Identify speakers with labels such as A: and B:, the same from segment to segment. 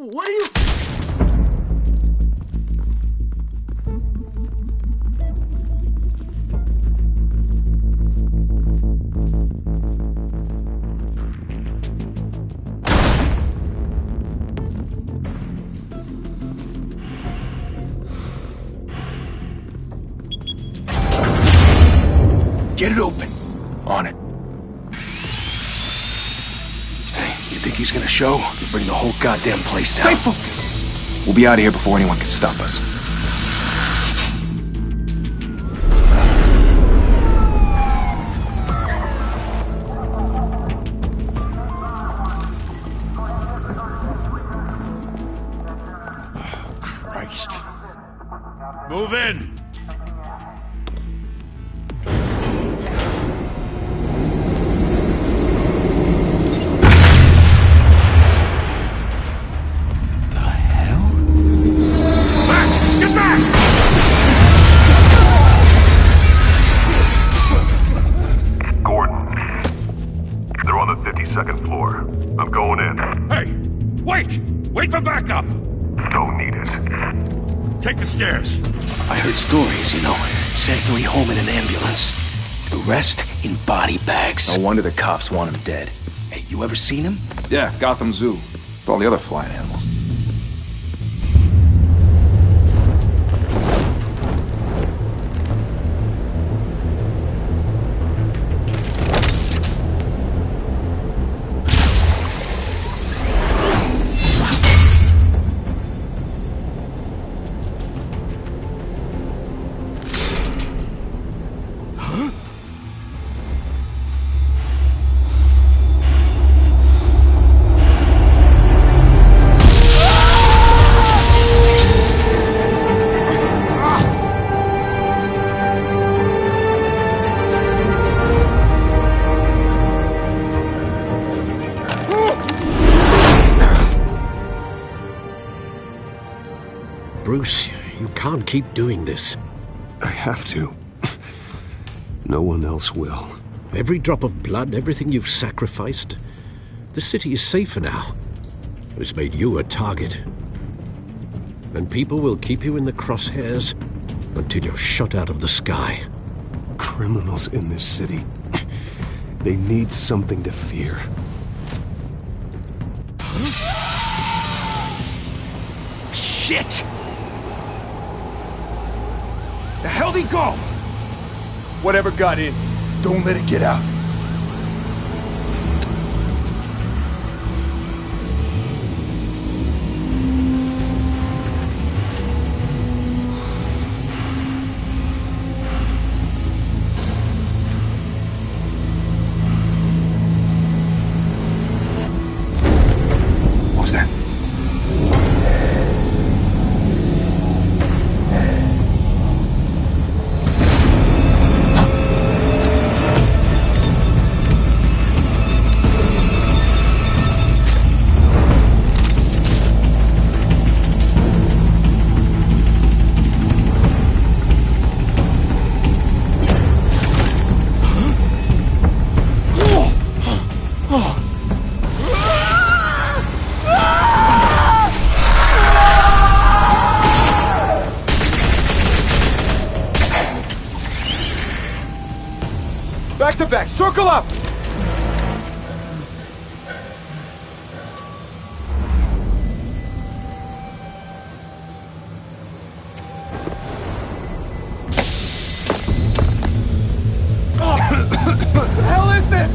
A: What are you...
B: Get it open. On it. Hey, you think he's gonna show? We'll bring the whole goddamn place down.
A: Stay focused!
B: We'll be out of here before anyone can stop us.
A: Oh, Christ.
C: Move in!
D: Second floor. I'm going in.
C: Hey! Wait! Wait for backup!
D: Don't need it.
C: Take the stairs.
B: I heard stories, you know. Sent 3 home in an ambulance. The rest in body bags. No wonder the cops want him dead. Hey, you ever seen him?
E: Yeah, Gotham Zoo. With all the other flying animals.
F: Bruce, you can't keep doing this.
G: I have to. No one else will.
F: Every drop of blood, everything you've sacrificed. The city is safer now. It's made you a target. And people will keep you in the crosshairs until you're shot out of the sky.
G: Criminals in this city. They need something to fear.
B: Shit! The hell'd he go? Whatever got in, don't let it get out. What was that? Back to back, circle up! What the hell is this?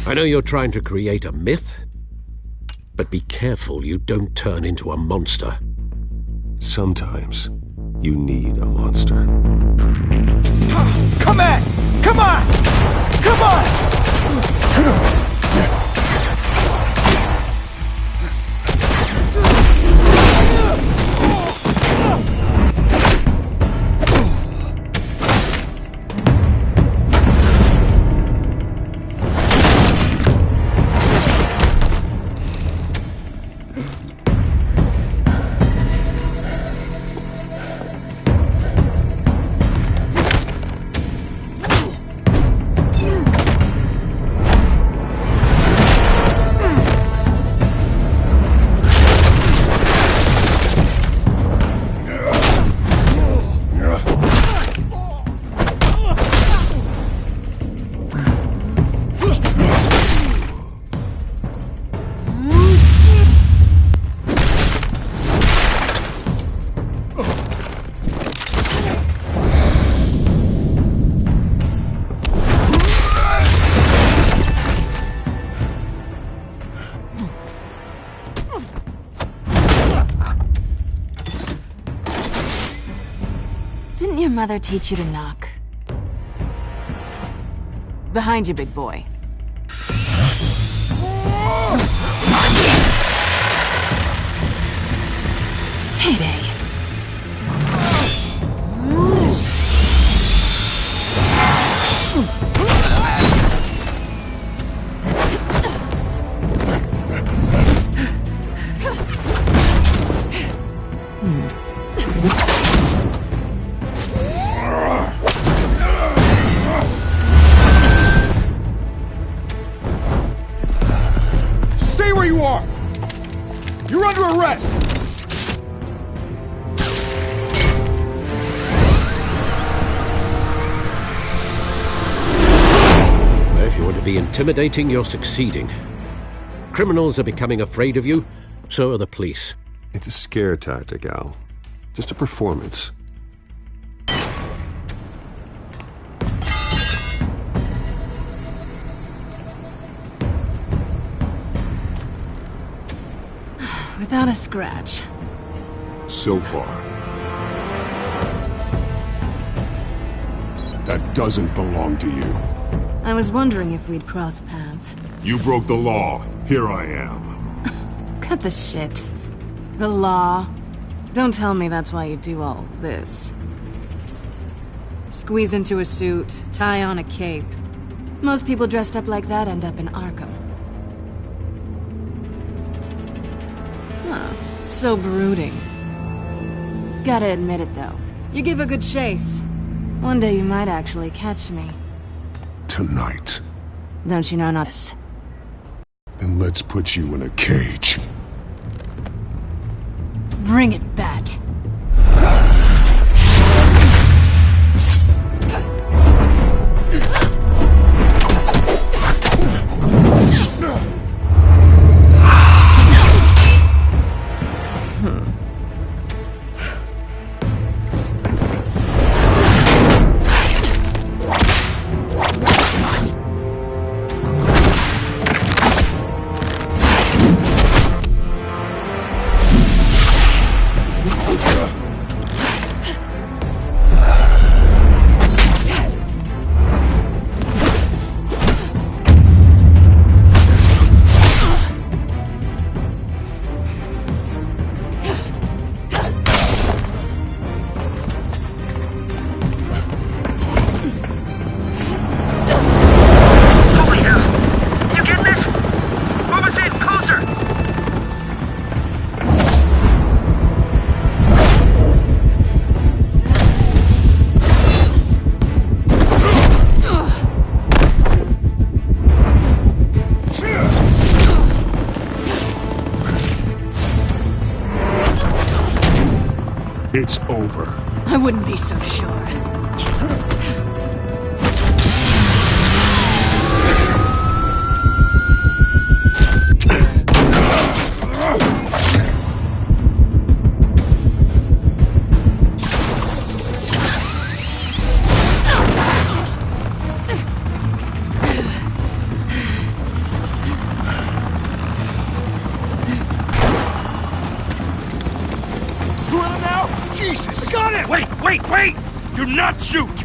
F: I know you're trying to create a myth, but be careful you don't turn into a monster.
G: Sometimes you need a monster.
A: Come on! Come on! Come on!
H: Didn't your mother teach you to knock? Behind you, big boy. Heyday.
A: Stay where you are! You're under arrest!
F: If you want to be intimidating, you're succeeding. Criminals are becoming afraid of you, so are the police.
G: It's a scare tactic, Al. Just a performance.
H: Without a scratch.
G: So far. That doesn't belong to you.
H: I was wondering if we'd cross paths.
G: You broke the law. Here I am.
H: Cut the shit. The law. Don't tell me that's why you do all this. Squeeze into a suit, tie on a cape. Most people dressed up like that end up in Arkham. Huh. So brooding. Gotta admit it, though. You give a good chase. One day you might actually catch me.
G: Tonight.
H: Don't you know not this?
G: Then let's put you in a cage.
H: Bring it, Bat.
G: It's over.
H: I wouldn't be so sure.
A: Jesus! Got it!
C: Wait! Do not shoot!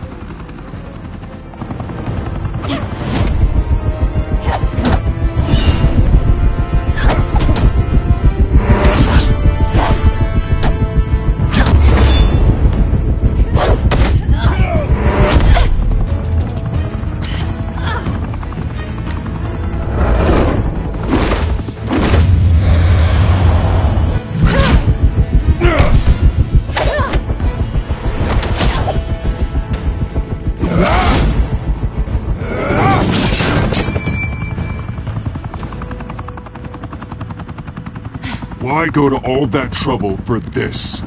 A: Why go to all that trouble for this?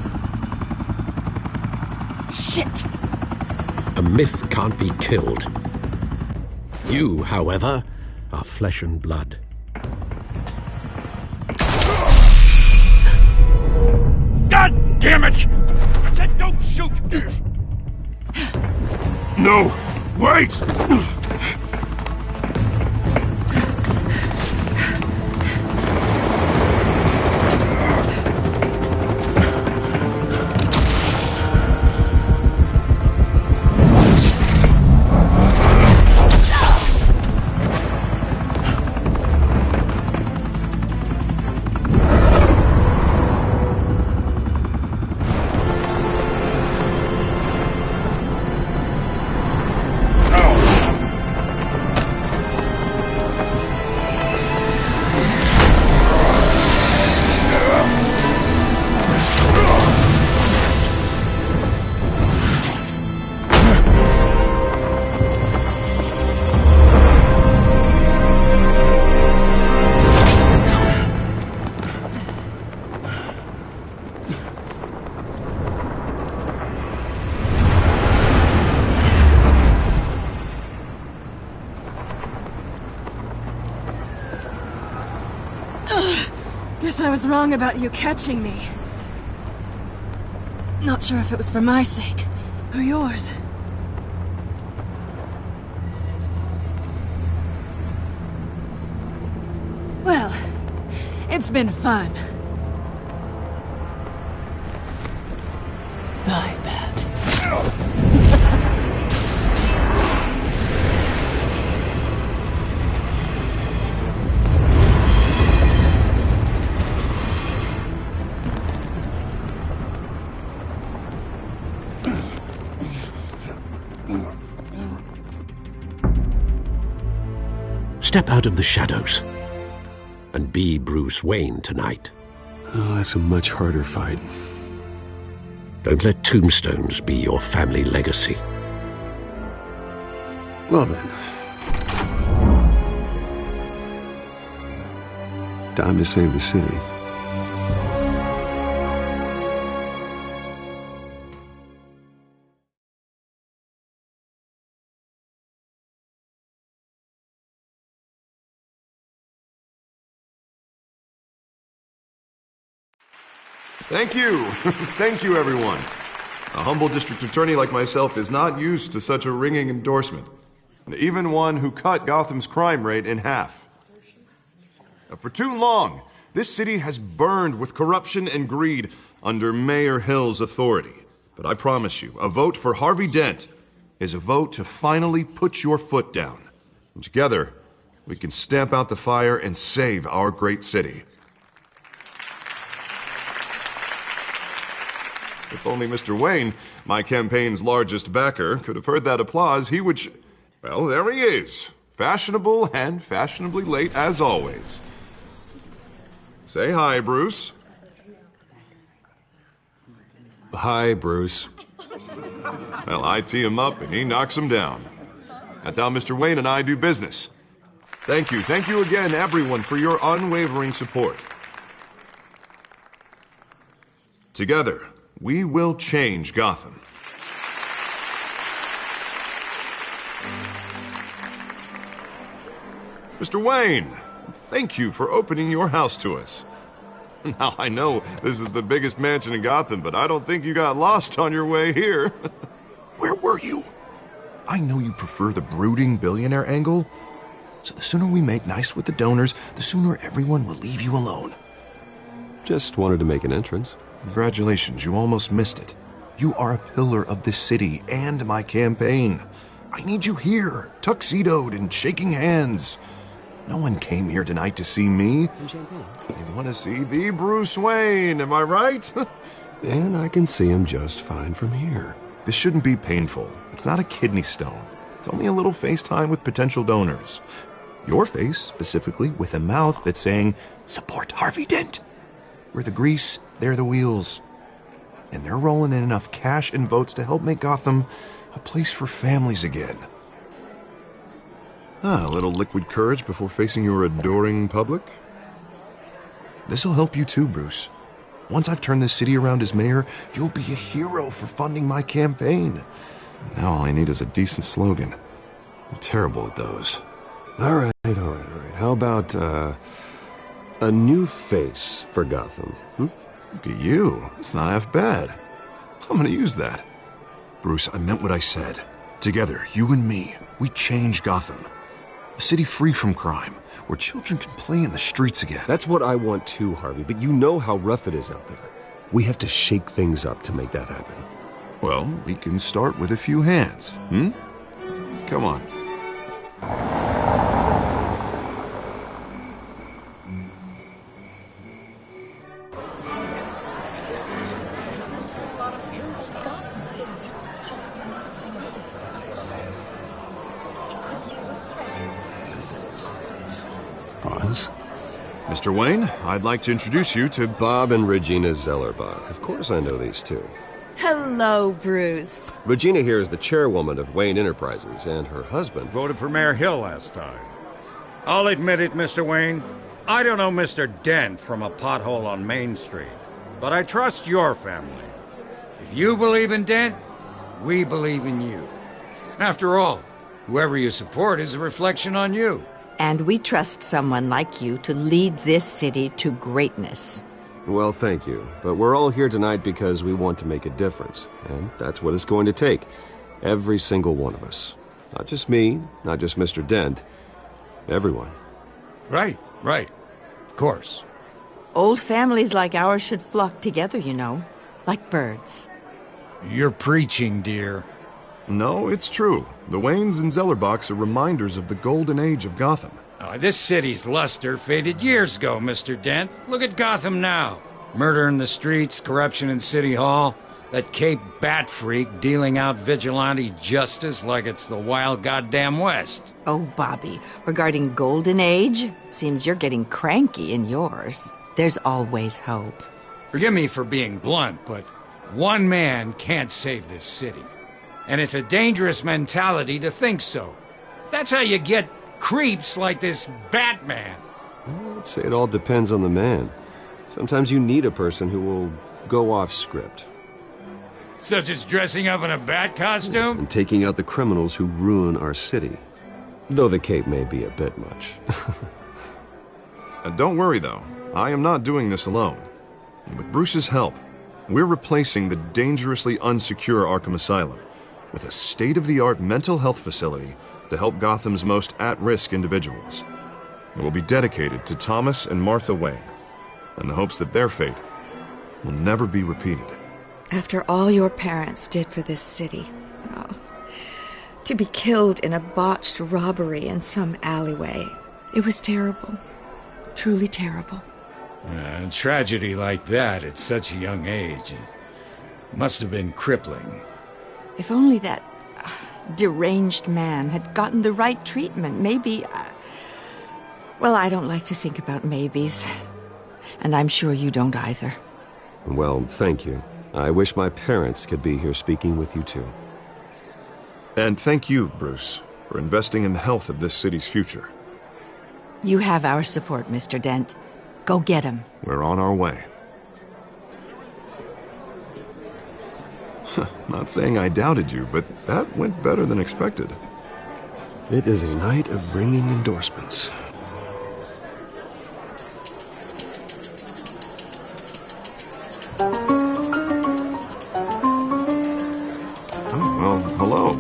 H: Shit!
F: A myth can't be killed. You, however, are flesh and blood.
C: God damn it! I said don't shoot!
A: No! Wait!
H: Guess I was wrong about you catching me. Not sure if it was for my sake, or yours. Well, it's been fun. Bye, Pat.
F: Step out of the shadows and be Bruce Wayne tonight.
G: Oh, that's a much harder fight.
F: Don't let tombstones be your family legacy.
G: Well then. Time to save the city.
I: Thank you. Thank you, everyone. A humble district attorney like myself is not used to such a ringing endorsement. Even one who cut Gotham's crime rate in half. For too long, this city has burned with corruption and greed under Mayor Hill's authority. But I promise you, a vote for Harvey Dent is a vote to finally put your foot down. And together, we can stamp out the fire and save our great city. If only Mr. Wayne, my campaign's largest backer, could have heard that applause, he would well, there he is. Fashionable and fashionably late as always. Say hi, Bruce.
G: Hi, Bruce.
I: Well, I tee him up and he knocks him down. That's how Mr. Wayne and I do business. Thank you again, everyone, for your unwavering support. Together, we will change Gotham. Mr. Wayne, thank you for opening your house to us. Now, I know this is the biggest mansion in Gotham, but I don't think you got lost on your way here. Where were you? I know you prefer the brooding billionaire angle, so the sooner we make nice with the donors, the sooner everyone will leave you alone.
G: Just wanted to make an entrance.
I: Congratulations, you almost missed it. You are a pillar of this city and my campaign. I need you here, tuxedoed and shaking hands. No one came here tonight to see me.
G: Some champagne.
I: They want to see the Bruce Wayne, am I right?
G: And I can see him just fine from here.
I: This shouldn't be painful. It's not a kidney stone. It's only a little FaceTime with potential donors. Your face, specifically, with a mouth that's saying, support Harvey Dent. We're the grease, they're the wheels. And they're rolling in enough cash and votes to help make Gotham a place for families again. A little liquid courage before facing your adoring public. This'll help you too, Bruce. Once I've turned this city around as mayor, you'll be a hero for funding my campaign. Now all I need is a decent slogan. I'm terrible at those.
G: All right. How about, a new face for Gotham?
I: Look at you. It's not half bad. I'm gonna use that. Bruce, I meant what I said. Together, you and me, we change Gotham. A city free from crime, where children can play in the streets again.
G: That's what I want too, Harvey, but you know how rough it is out there. We have to shake things up to make that happen.
I: Well, we can start with a few hands, Come on.
G: Boss?
I: Mr. Wayne, I'd like to introduce you to
G: Bob and Regina Zellerbach. Of course I know these two.
J: Hello, Bruce.
G: Regina here is the chairwoman of Wayne Enterprises, and her husband
C: Voted for Mayor Hill last time. I'll admit it, Mr. Wayne. I don't know Mr. Dent from a pothole on Main Street, but I trust your family. If you believe in Dent, we believe in you. After all, whoever you support is a reflection on you.
J: And we trust someone like you to lead this city to greatness.
G: Well, thank you. But we're all here tonight because we want to make a difference. And that's what it's going to take. Every single one of us. Not just me, not just Mr. Dent. Everyone.
C: Right. Of course.
J: Old families like ours should flock together, you know. Like birds.
C: You're preaching, dear.
I: No, it's true. The Waynes and Zellerbachs are reminders of the golden age of Gotham.
C: This city's luster faded years ago, Mr. Dent. Look at Gotham now. Murder in the streets, corruption in City Hall, that Cape Bat freak dealing out vigilante justice like it's the wild goddamn West.
J: Oh, Bobby, regarding Golden Age, seems you're getting cranky in yours. There's always hope.
C: Forgive me for being blunt, but one man can't save this city. And it's a dangerous mentality to think so. That's how you get creeps like this Batman.
G: I'd say it all depends on the man. Sometimes you need a person who will go off script.
C: Such as dressing up in a bat costume?
G: And taking out the criminals who ruin our city. Though the cape may be a bit much.
I: Don't worry, though. I am not doing this alone. And with Bruce's help, we're replacing the dangerously unsecure Arkham Asylum with a state-of-the-art mental health facility to help Gotham's most at-risk individuals. It will be dedicated to Thomas and Martha Wayne, in the hopes that their fate will never be repeated.
K: After all your parents did for this city, to be killed in a botched robbery in some alleyway, it was terrible. Truly terrible.
C: A tragedy like that at such a young age, it must have been crippling.
J: If only that deranged man had gotten the right treatment, maybe... Well, I don't like to think about maybes. And I'm sure you don't either.
G: Well, thank you. I wish my parents could be here speaking with you too.
I: And thank you, Bruce, for investing in the health of this city's future.
J: You have our support, Mr. Dent. Go get him.
I: We're on our way. Not saying I doubted you, but that went better than expected.
G: It is a night of bringing endorsements.
I: Oh, well, hello.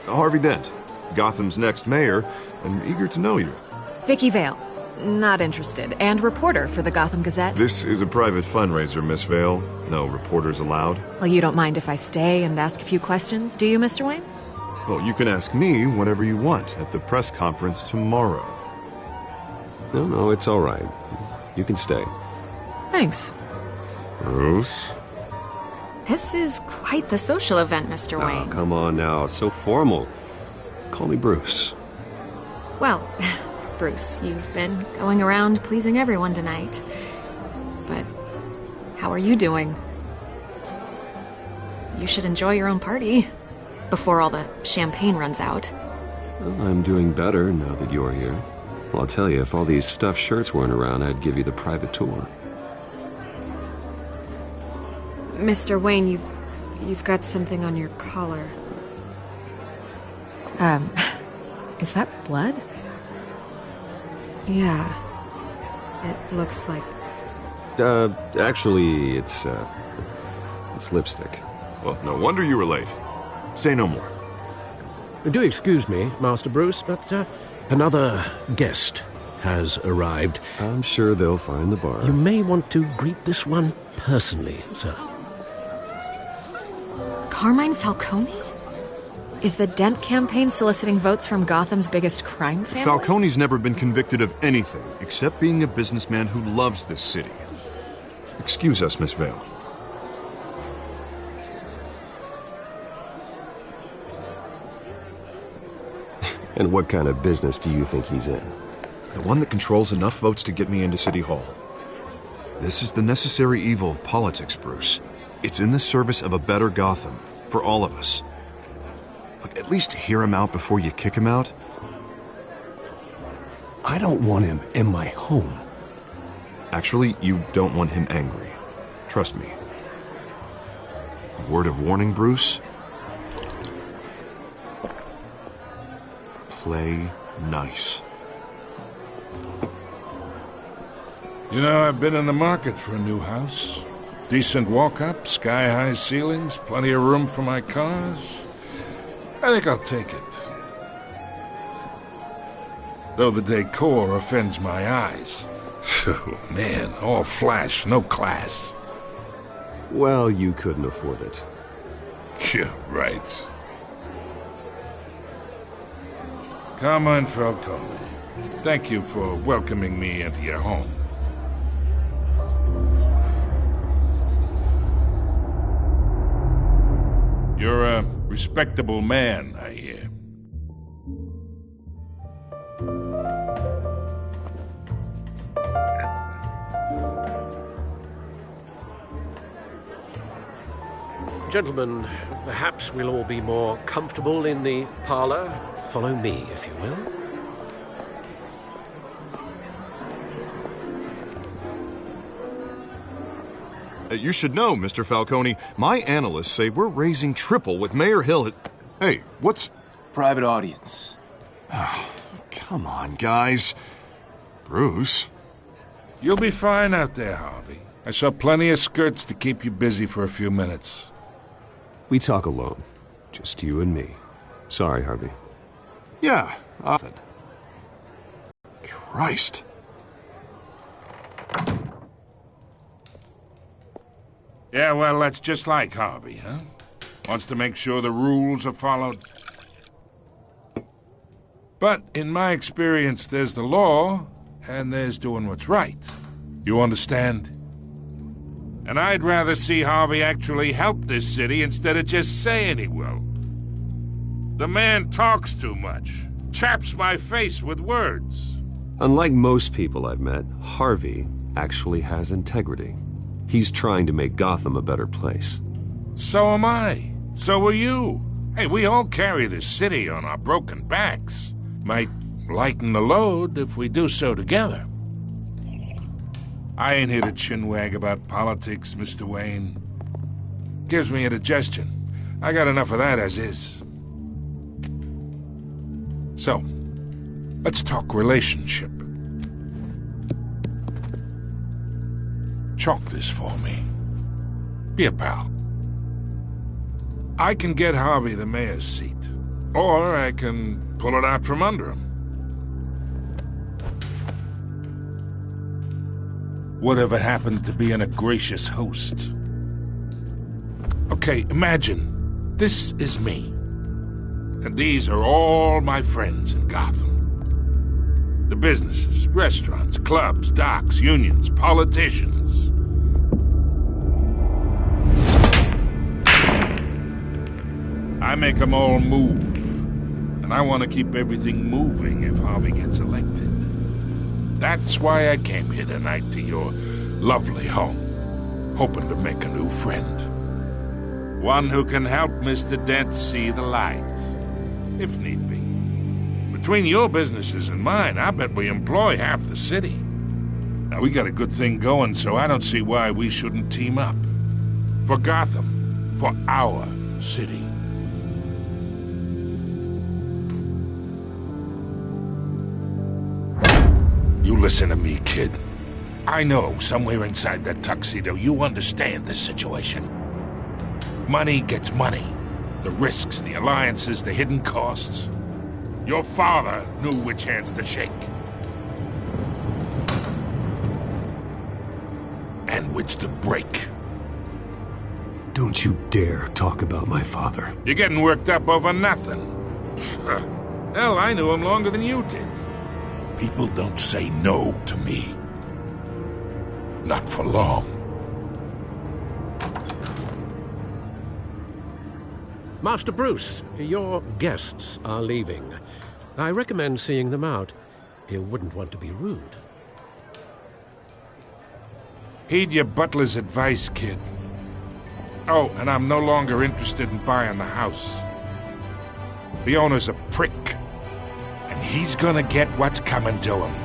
I: Harvey Dent, Gotham's next mayor, and eager to know you.
L: Vicky Vale. Not interested. And reporter for the Gotham Gazette.
I: This is a private fundraiser, Miss Vale. No reporters allowed.
L: Well, you don't mind if I stay and ask a few questions, do you, Mr. Wayne?
I: Well, you can ask me whatever you want at the press conference tomorrow.
G: No, it's all right. You can stay.
L: Thanks.
I: Bruce?
L: This is quite the social event, Mr. Wayne.
G: Oh, come on now. It's so formal. Call me Bruce.
L: Well, Bruce, you've been going around pleasing everyone tonight. But how are you doing? You should enjoy your own party before all the champagne runs out.
G: Well, I'm doing better now that you're here. Well, I'll tell you, if all these stuffed shirts weren't around, I'd give you the private tour.
L: Mr. Wayne, you've got something on your collar.
J: Is that blood?
L: Yeah. It looks like...
G: Actually, it's lipstick.
I: Well, no wonder you were late. Say no more.
F: Do excuse me, Master Bruce, but another guest has arrived.
G: I'm sure they'll find the bar.
F: You may want to greet this one personally, sir.
L: Carmine Falcone? Is the Dent campaign soliciting votes from Gotham's biggest crime family?
I: Falcone's never been convicted of anything except being a businessman who loves this city. Excuse us, Miss Vale.
G: And what kind of business do you think he's in?
I: The one that controls enough votes to get me into City Hall. This is the necessary evil of politics, Bruce. It's in the service of a better Gotham, for all of us. Look, at least hear him out before you kick him out.
B: I don't want him in my home.
I: Actually, you don't want him angry. Trust me. A word of warning, Bruce. Play nice.
A: You know, I've been in the market for a new house. Decent walk-up, sky-high ceilings, plenty of room for my cars. I think I'll take it. Though the decor offends my eyes. Oh, man, all flash, no class.
G: Well, you couldn't afford it.
A: Yeah, right. Carmine Falcone, thank you for welcoming me into your home. You're a respectable man, I hear.
F: Gentlemen, perhaps we'll all be more comfortable in the parlor. Follow me, if you will.
I: You should know, Mr. Falcone, my analysts say we're raising triple with Mayor Hill. Hey, what's...
B: Private audience.
I: Oh, come on, guys. Bruce.
A: You'll be fine out there, Harvey. I saw plenty of skirts to keep you busy for a few minutes.
G: We talk alone. Just you and me. Sorry, Harvey.
I: Yeah, often. Christ.
A: Yeah, well, that's just like Harvey, huh? Wants to make sure the rules are followed. But in my experience, there's the law, and there's doing what's right. You understand? And I'd rather see Harvey actually help this city instead of just saying he will. The man talks too much, chaps my face with words.
G: Unlike most people I've met, Harvey actually has integrity. He's trying to make Gotham a better place.
A: So am I. So are you. Hey, we all carry this city on our broken backs. Might lighten the load if we do so together. I ain't here to chinwag about politics, Mr. Wayne. Gives me indigestion. I got enough of that as is. So, let's talk relationship. Chalk this for me. Be a pal. I can get Harvey the mayor's seat, or I can pull it out from under him. Whatever happened to being a gracious host? Okay, imagine this is me, and these are all my friends in Gotham. The businesses, restaurants, clubs, docks, unions, politicians. I make them all move. And I want to keep everything moving if Harvey gets elected. That's why I came here tonight to your lovely home, hoping to make a new friend. One who can help Mr. Dent see the light, if need be. Between your businesses and mine, I bet we employ half the city. Now, we got a good thing going, so I don't see why we shouldn't team up. For Gotham. For our city. You listen to me, kid. I know somewhere inside that tuxedo you understand this situation. Money gets money. The risks, the alliances, the hidden costs. Your father knew which hands to shake. And which to break.
F: Don't you dare talk about my father.
A: You're getting worked up over nothing. Hell, I knew him longer than you did. People don't say no to me. Not for long.
F: Master Bruce, your guests are leaving. I recommend seeing them out. You wouldn't want to be rude.
A: Heed your butler's advice, kid. Oh, and I'm no longer interested in buying the house. The owner's a prick. And he's gonna get what's coming to him.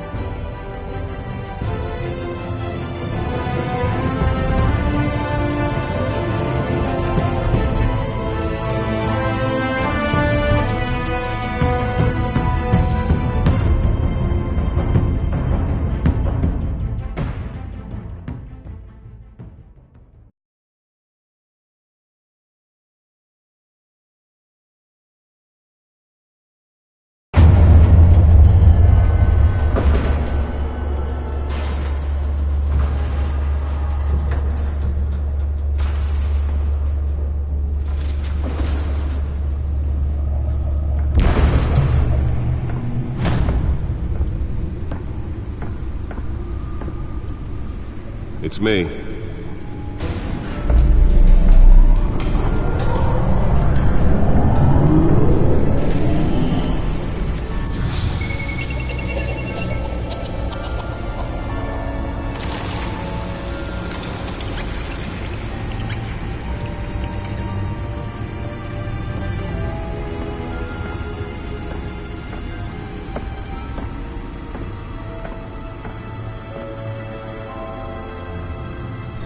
G: It's me.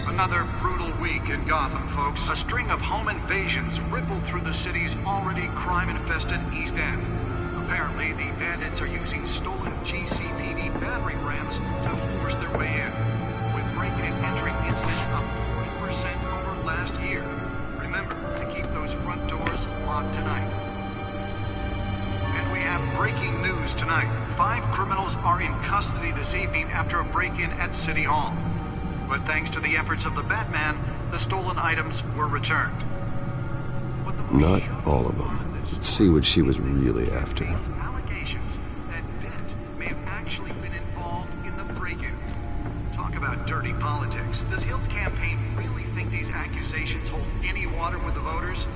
M: Another brutal week in Gotham, folks. A string of home invasions rippled through the city's already crime-infested East End. Apparently, the bandits are using stolen GCPD battering rams to force their way in, with breaking and entering incidents up 40% over last year. Remember to keep those front doors locked tonight. And we have breaking news tonight. 5 criminals are in custody this evening after a break-in at City Hall. But thanks to the efforts of the Batman, the stolen items were returned.
G: Not all of them. Let's see what she was really after.
M: Allegations that Dent may have actually been involved in the break-in. Talk about dirty politics. Does Hill's campaign really think these accusations hold any water with the voters?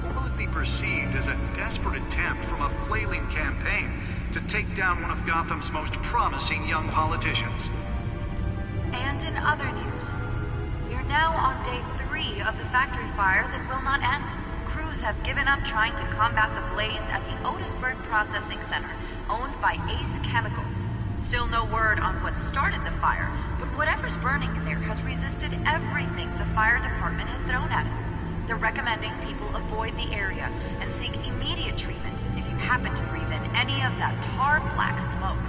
M: Or will it be perceived as a desperate attempt from a flailing campaign to take down one of Gotham's most promising young politicians?
N: And in other news, we're now on day 3 of the factory fire that will not end. Crews have given up trying to combat the blaze at the Otisburg Processing Center, owned by Ace Chemical. Still no word on what started the fire, but whatever's burning in there has resisted everything the fire department has thrown at it. They're recommending people avoid the area and seek immediate treatment if you happen to breathe in any of that tar black smoke.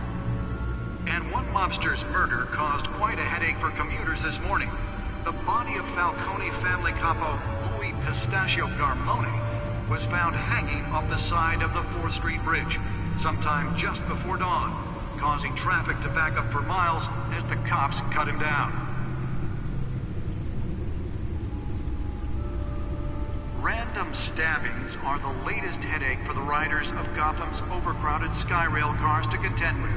M: And one mobster's murder caused quite a headache for commuters this morning. The body of Falcone family capo Louis Pistachio Garmone was found hanging off the side of the 4th Street Bridge sometime just before dawn, causing traffic to back up for miles as the cops cut him down. Random stabbings are the latest headache for the riders of Gotham's overcrowded Skyrail cars to contend with.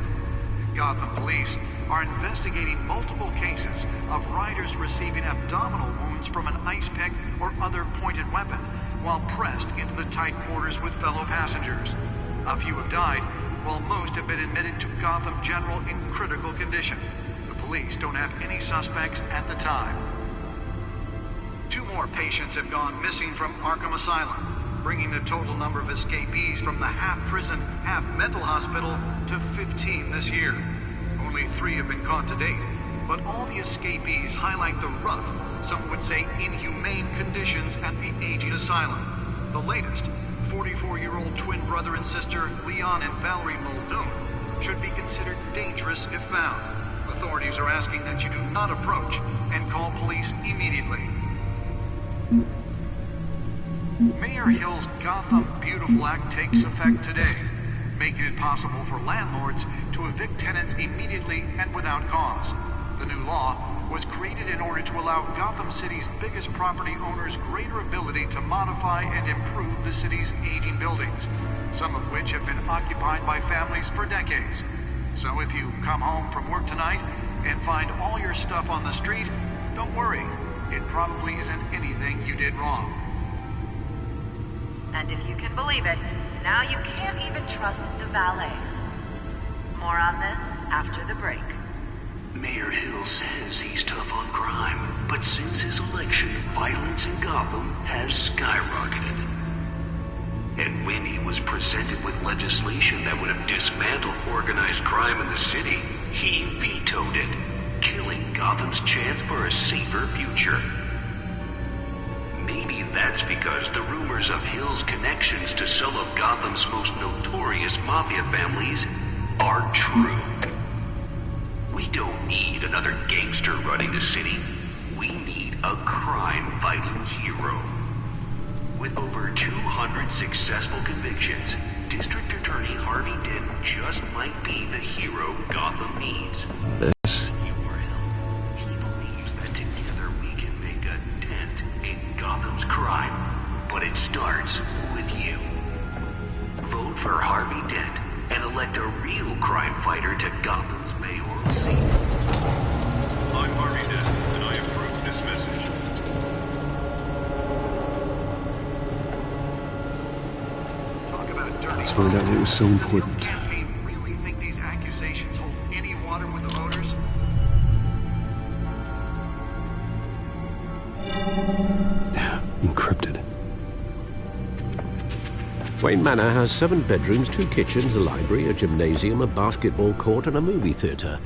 M: Gotham police are investigating multiple cases of riders receiving abdominal wounds from an ice pick or other pointed weapon while pressed into the tight quarters with fellow passengers. A few have died, while most have been admitted to Gotham General in critical condition. The police don't have any suspects at the time. 2 more patients have gone missing from Arkham Asylum. bringing the total number of escapees from the half-prison, half-mental hospital to 15 this year. Only 3 have been caught to date, but all the escapees highlight the rough, some would say inhumane conditions at the aging asylum. The latest, 44-year-old twin brother and sister Leon and Valerie Muldoon, should be considered dangerous if found. Authorities are asking that you do not approach and call police immediately. Mayor Hill's Gotham Beautiful Act takes effect today, making it possible for landlords to evict tenants immediately and without cause. The new law was created in order to allow Gotham City's biggest property owners greater ability to modify and improve the city's aging buildings, some of which have been occupied by families for decades. So if you come home from work tonight and find all your stuff on the street, don't worry. It probably isn't anything you did wrong.
N: And if you can believe it, now you can't even trust the valets. More on this after the break.
O: Mayor Hill says he's tough on crime, but since his election, violence in Gotham has skyrocketed. And when he was presented with legislation that would have dismantled organized crime in the city, he vetoed it, killing Gotham's chance for a safer future. Maybe that's because the rumors of Hill's connections to some of Gotham's most notorious mafia families are true. We don't need another gangster running the city. We need a crime-fighting hero. With over 200 successful convictions, District Attorney Harvey Dent just might be the hero Gotham needs.
G: This.
O: He believes that together we can make a dent in Gotham's crime. But it starts with you. Vote for Harvey Dent and elect a real crime fighter to Gotham's mayoral seat.
I: I'm Harvey Dent, and I approve this message.
M: Talk about dirty.
G: Let's find out what was so important.
M: Does the campaign really think these accusations hold any water with the voters?
G: Encrypted.
F: Wayne Manor has 7 bedrooms, 2 kitchens, a library, a gymnasium, a basketball court, and a movie theater.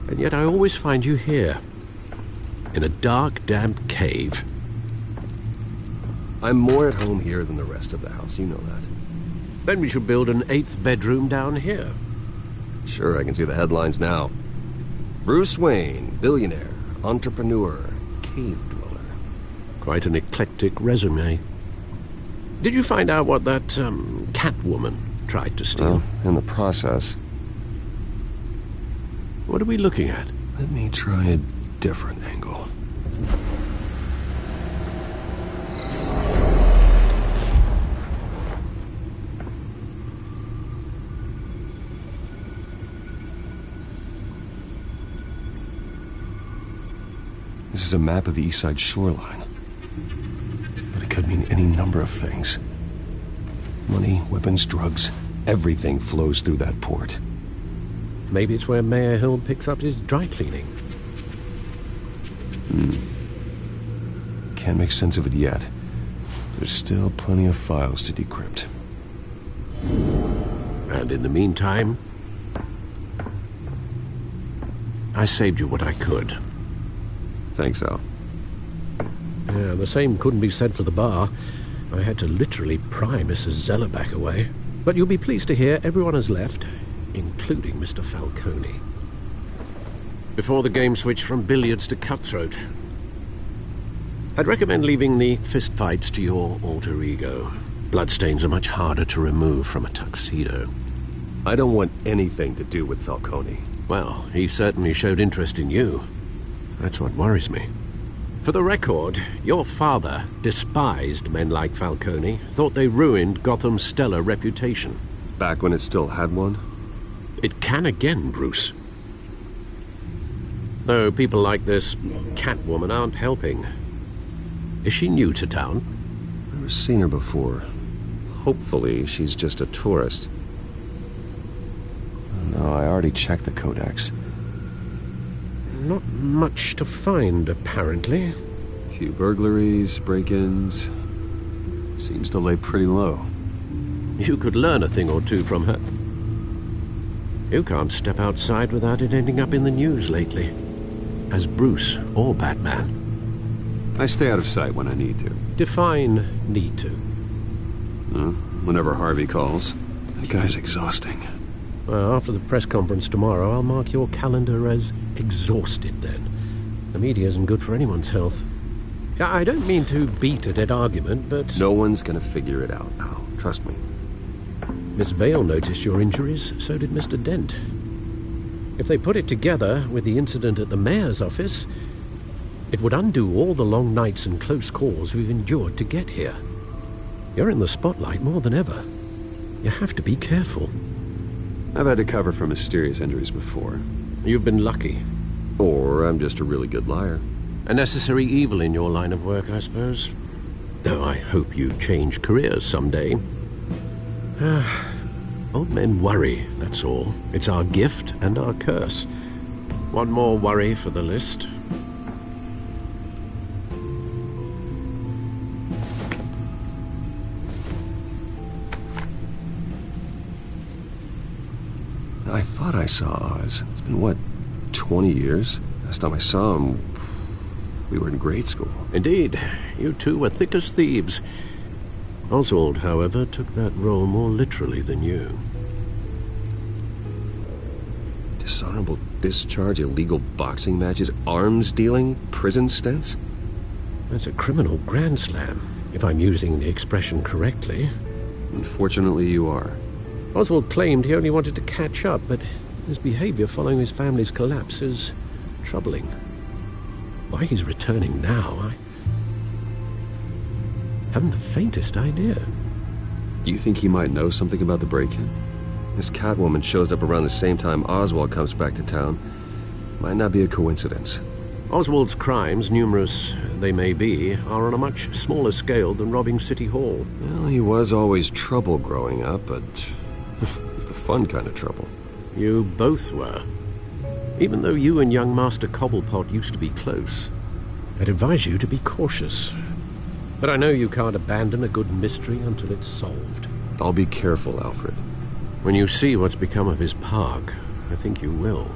F: And yet I always find you here, in a dark, damp cave.
G: I'm more at home here than the rest of the house, you know that.
F: Then we should build an 8th bedroom down here.
G: Sure, I can see the headlines now. Bruce Wayne, billionaire, entrepreneur, cave dweller.
F: Quite an eclectic resume. Did you find out what that, Catwoman tried to steal?
G: Well, in the process.
F: What are we looking at?
G: Let me try a different angle. This is a map of the East Side shoreline. But it could mean any number of things. Money, weapons, drugs, everything flows through that port.
F: Maybe it's where Mayor Hill picks up his dry cleaning.
G: Can't make sense of it yet. There's still plenty of files to decrypt.
F: And in the meantime, I saved you what I could.
G: Think so?
F: Yeah, the same couldn't be said for the bar. I had to literally pry Mrs. Zeller back away. But you'll be pleased to hear everyone has left, including Mr. Falcone. Before the game switched from billiards to cutthroat. I'd recommend leaving the fistfights to your alter ego. Bloodstains are much harder to remove from a tuxedo.
G: I don't want anything to do with Falcone.
F: Well, he certainly showed interest in you. That's what worries me. For the record, your father despised men like Falcone, thought they ruined Gotham's stellar reputation.
G: Back when it still had one?
F: It can again, Bruce. Though people like this Catwoman aren't helping. Is she new to town?
G: Never seen her before. Hopefully she's just a tourist. Oh, no, I already checked the codex.
F: Not much to find, apparently.
G: A few burglaries, break-ins. Seems to lay pretty low.
F: You could learn a thing or two from her. You can't step outside without it ending up in the news lately. As Bruce or Batman.
G: I stay out of sight when I need to.
F: Define need to.
G: Whenever Harvey calls. That guy's exhausting.
F: Well, after the press conference tomorrow, I'll mark your calendar as exhausted then. The media isn't good for anyone's health. I don't mean to beat a dead argument, but...
G: No one's gonna figure it out now. Trust me.
F: Miss Vale noticed your injuries, so did Mr. Dent. If they put it together with the incident at the mayor's office, it would undo all the long nights and close calls we've endured to get here. You're in the spotlight more than ever. You have to be careful.
G: I've had to cover for mysterious injuries before.
F: You've been lucky.
G: Or I'm just a really good liar.
F: A necessary evil in your line of work, I suppose. Though I hope you change careers someday. Old men worry, that's all. It's our gift and our curse. One more worry for the list.
G: I thought I saw Oz. It's been, what, 20 years? Last time I saw him, we were in grade school.
F: Indeed. You two were thick as thieves. Oswald, however, took that role more literally than you.
G: Dishonorable discharge, illegal boxing matches, arms dealing, prison stints?
F: That's a criminal grand slam, if I'm using the expression correctly.
G: Unfortunately, you are.
F: Oswald claimed he only wanted to catch up, but his behavior following his family's collapse is troubling. Why he's returning now, I haven't the faintest idea.
G: Do you think he might know something about the break-in? This Catwoman shows up around the same time Oswald comes back to town. Might not be a coincidence.
F: Oswald's crimes, numerous they may be, are on a much smaller scale than robbing City Hall.
G: Well, he was always trouble growing up, but it's the fun kind of trouble.
F: You both were. Even though you and young Master Cobblepot used to be close, I'd advise you to be cautious. But I know you can't abandon a good mystery until it's solved.
G: I'll be careful, Alfred.
F: When you see what's become of his park, I think you will.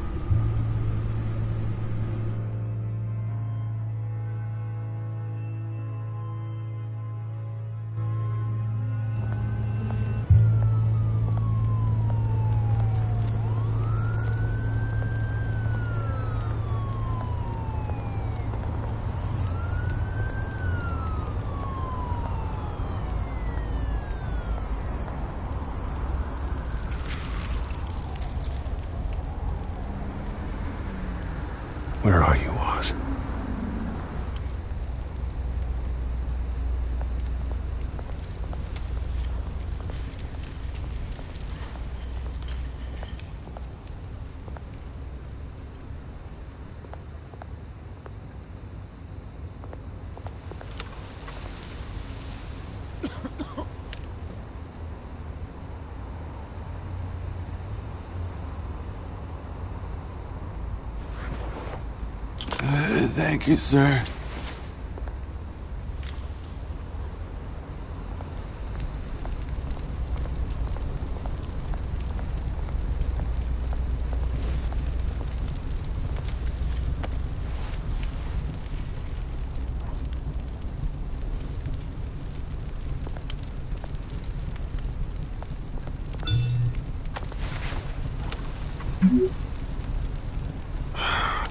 G: Where are you, Oz?
P: Thank you, sir.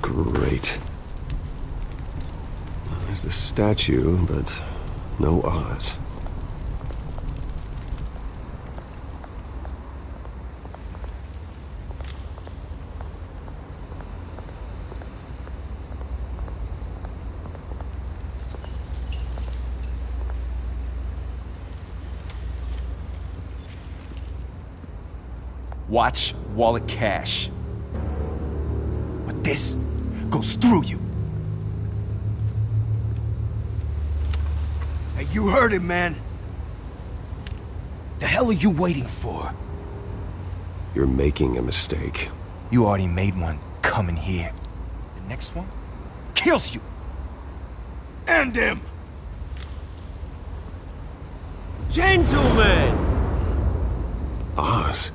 G: Great. There's the statue, but no Oz.
B: Watch wallet cash. But this goes through you. Hey, you heard it, man. The hell are you waiting for?
G: You're making a mistake.
B: You already made one coming here. The next one kills you. And him.
P: Gentlemen!
G: Oz.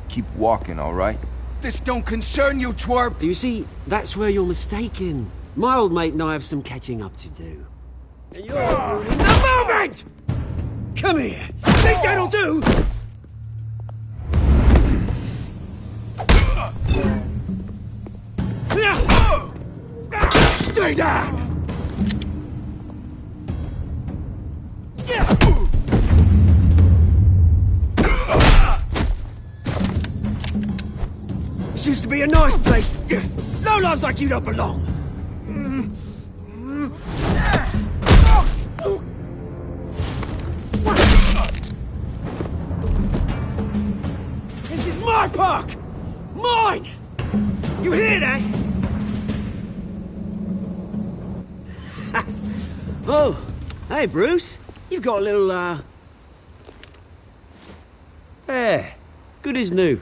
Q: Keep walking, all right? This don't concern you, twerp!
P: You see, that's where you're mistaken. My old mate and I have some catching up to do. And you're ruining the moment! Come here! Think that'll do? Stay down! This used to be a nice place. Lowlifes like you don't belong. This is my park! Mine! You hear that? Oh, hey, Bruce. You've got a little, Yeah, good as new.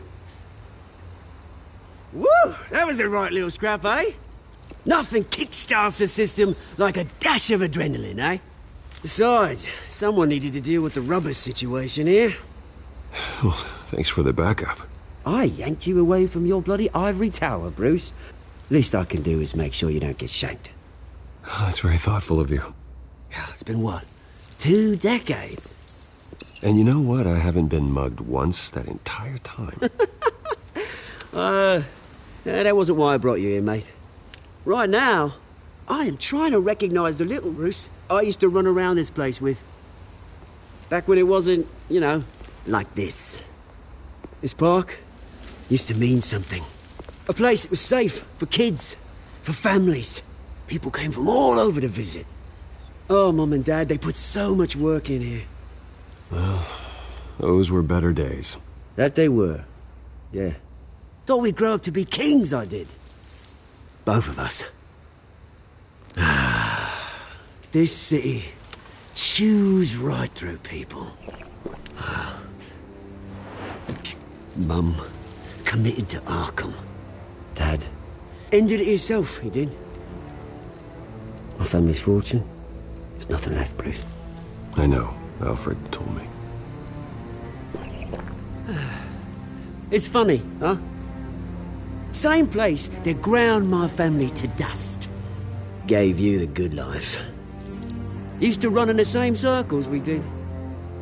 P: Woo! That was a right little scrap, eh? Nothing kickstarts the system like a dash of adrenaline, eh? Besides, someone needed to deal with the rubber situation here.
G: Well, thanks for the backup.
P: I yanked you away from your bloody ivory tower, Bruce. Least I can do is make sure you don't get shanked.
G: Oh, that's very thoughtful of you.
P: Yeah, it's been what? 2 decades?
G: And you know what? I haven't been mugged once that entire time.
P: That wasn't why I brought you here, mate. Right now, I am trying to recognize the little Bruce I used to run around this place with. Back when it wasn't, you know, like this. This park used to mean something. A place that was safe for kids, for families. People came from all over to visit. Oh, Mum and Dad, they put so much work in here.
G: Well, those were better days.
P: That they were, yeah. Thought we'd grow up to be kings, I did. Both of us. This city chews right through people. Mum committed to Arkham. Dad ended it himself, he did. My family's fortune, there's nothing left, Bruce.
G: I know. Alfred told me.
P: It's funny, huh? Same place that ground my family to dust. Gave you the good life. Used to run in the same circles we did.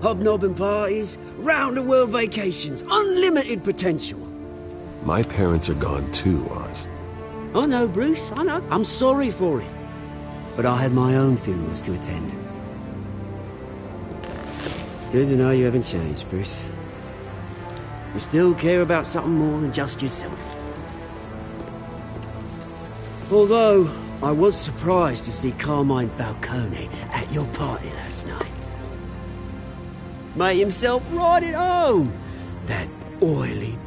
P: Hobnobbing parties, round-the-world vacations, unlimited potential.
G: My parents are gone too, Oz.
P: I know, Bruce, I know. I'm sorry for it. But I had my own funerals to attend. Good to know you haven't changed, Bruce. You still care about something more than just yourself. Although, I was surprised to see Carmine Falcone at your party last night. Made himself right at home. That oily...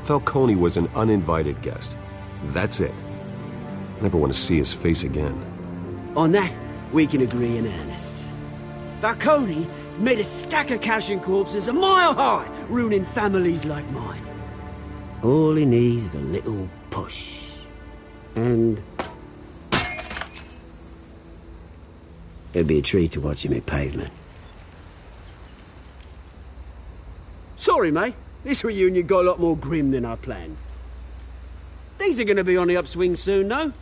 G: Falcone was an uninvited guest. That's it. Never want to see his face again.
P: On that, we can agree in earnest. Falcone made a stack of cash and corpses a mile high, ruining families like mine. All he needs is a little push. And... it'd be a treat to watch him hit pavement. Sorry, mate. This reunion got a lot more grim than I planned. Things are going to be on the upswing soon, though.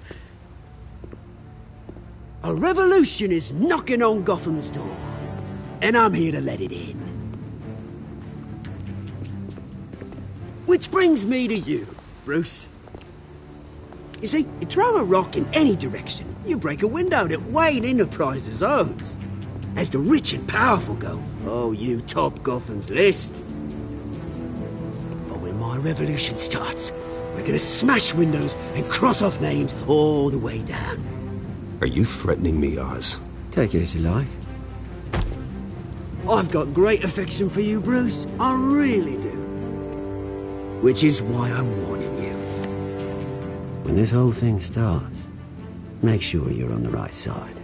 P: A revolution is knocking on Gotham's door. And I'm here to let it in. Which brings me to you, Bruce. You see, you throw a rock in any direction, you break a window that Wayne Enterprises owns. As the rich and powerful go, oh, you top Gotham's list. But when my revolution starts, we're gonna smash windows and cross off names all the way down.
G: Are you threatening me, Oz?
P: Take it as you like. I've got great affection for you, Bruce. I really do. Which is why I'm warning you. When this whole thing starts, make sure you're on the right side.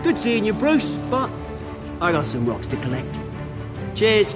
P: Good seeing you, Bruce, but I got some rocks to collect. Cheers.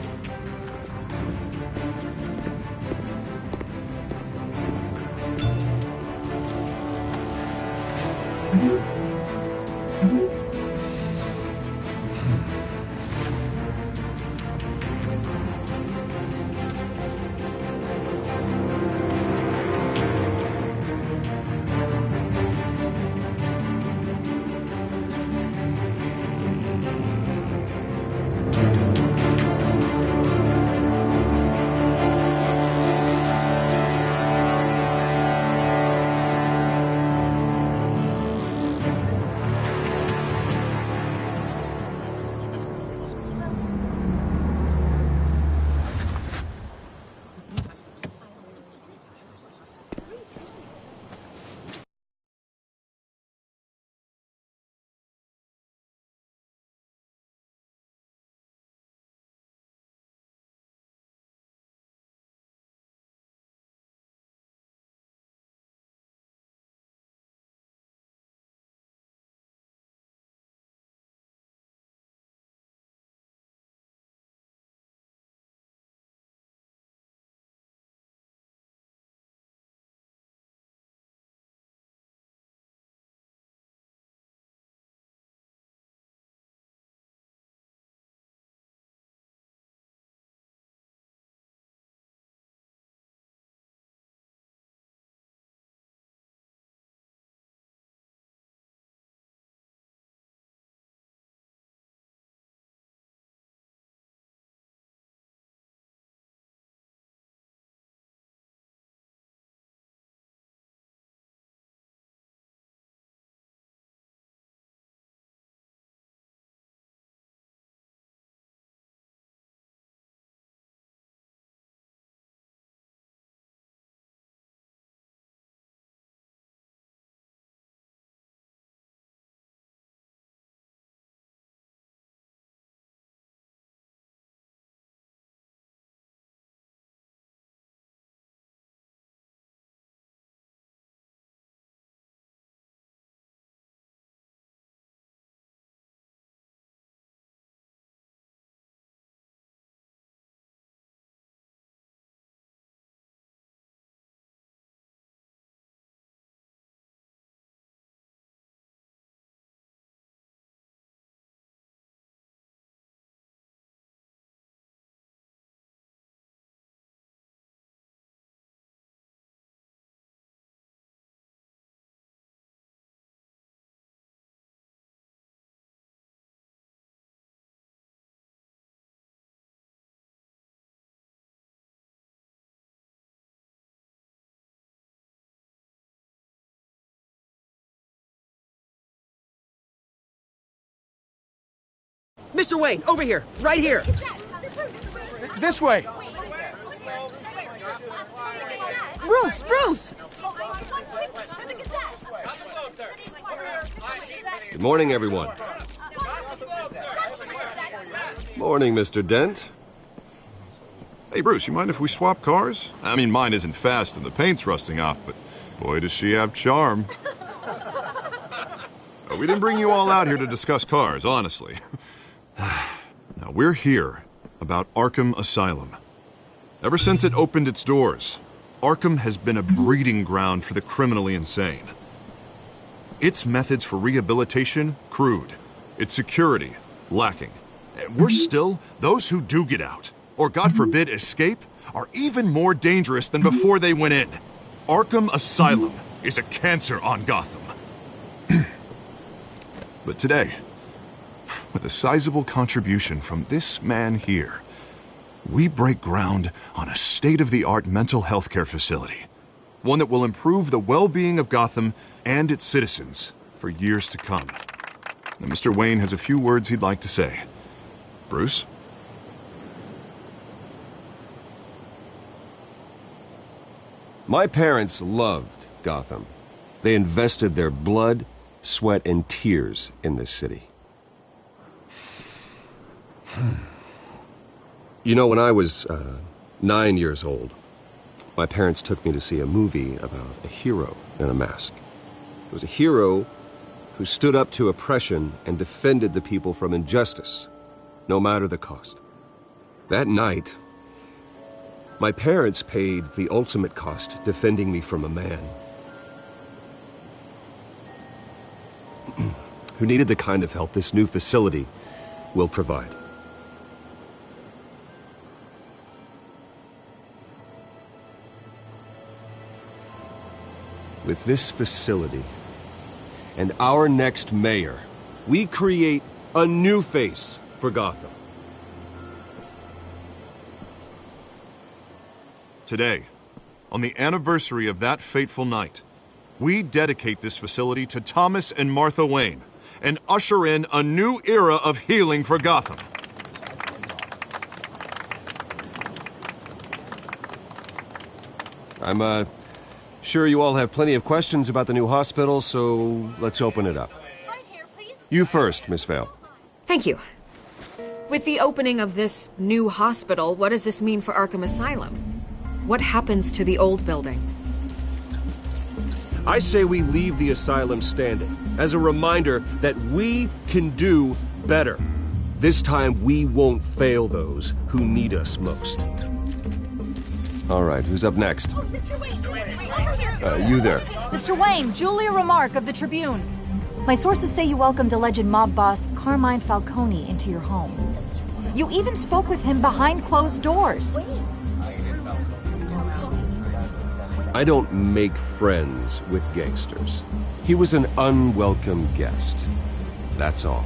P: Mr. Wayne, over here. Right here.
Q: This way.
H: Bruce!
G: Good morning, everyone. Morning, Mr. Dent.
I: Hey, Bruce, you mind if we swap cars? I mean, mine isn't fast and the paint's rusting off, but boy, does she have charm. We didn't bring you all out here to discuss cars, honestly. Now, we're here about Arkham Asylum. Ever since it opened its doors, Arkham has been a breeding ground for the criminally insane. Its methods for rehabilitation, crude. Its security, lacking. Worse still, those who do get out, or God forbid escape, are even more dangerous than before they went in. Arkham Asylum is a cancer on Gotham. But today, with a sizable contribution from this man here, we break ground on a state-of-the-art mental health care facility. One that will improve the well-being of Gotham and its citizens for years to come. Now, Mr. Wayne has a few words he'd like to say. Bruce?
G: My parents loved Gotham. They invested their blood, sweat, and tears in this city. You know, when I was 9 years old, my parents took me to see a movie about a hero in a mask. It was a hero who stood up to oppression and defended the people from injustice, no matter the cost. That night, my parents paid the ultimate cost defending me from a man who needed the kind of help this new facility will provide. With this facility and our next mayor, we create a new face for Gotham.
I: Today, on the anniversary of that fateful night, we dedicate this facility to Thomas and Martha Wayne and usher in a new era of healing for Gotham.
G: I'm, sure you all have plenty of questions about the new hospital, so let's open it up. You first, Miss Vale.
L: Thank you. With the opening of this new hospital, what does this mean for Arkham Asylum? What happens to the old building?
G: I say we leave the asylum standing as a reminder that we can do better. This time we won't fail those who need us most. All right, who's up next? You there.
R: Mr. Wayne, Julia Remark of the Tribune. My sources say you welcomed alleged mob boss Carmine Falcone into your home. You even spoke with him behind closed doors.
G: I don't make friends with gangsters. He was an unwelcome guest. That's all.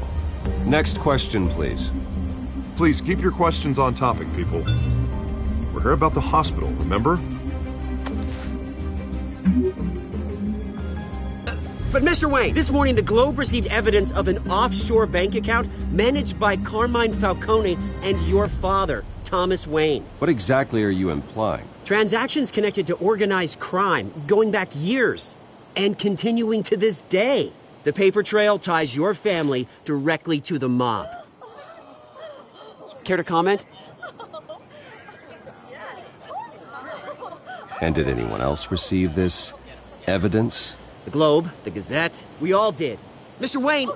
G: Next question, please.
I: Please keep your questions on topic, people. We're here about the hospital, remember?
P: But Mr. Wayne, this morning the Globe received evidence of an offshore bank account managed by Carmine Falcone and your father, Thomas Wayne.
G: What exactly are you implying?
P: Transactions connected to organized crime, going back years, and continuing to this day. The paper trail ties your family directly to the mob. Care to comment?
G: And did anyone else receive this evidence?
P: The Globe, the Gazette, we all did. Mr. Wayne,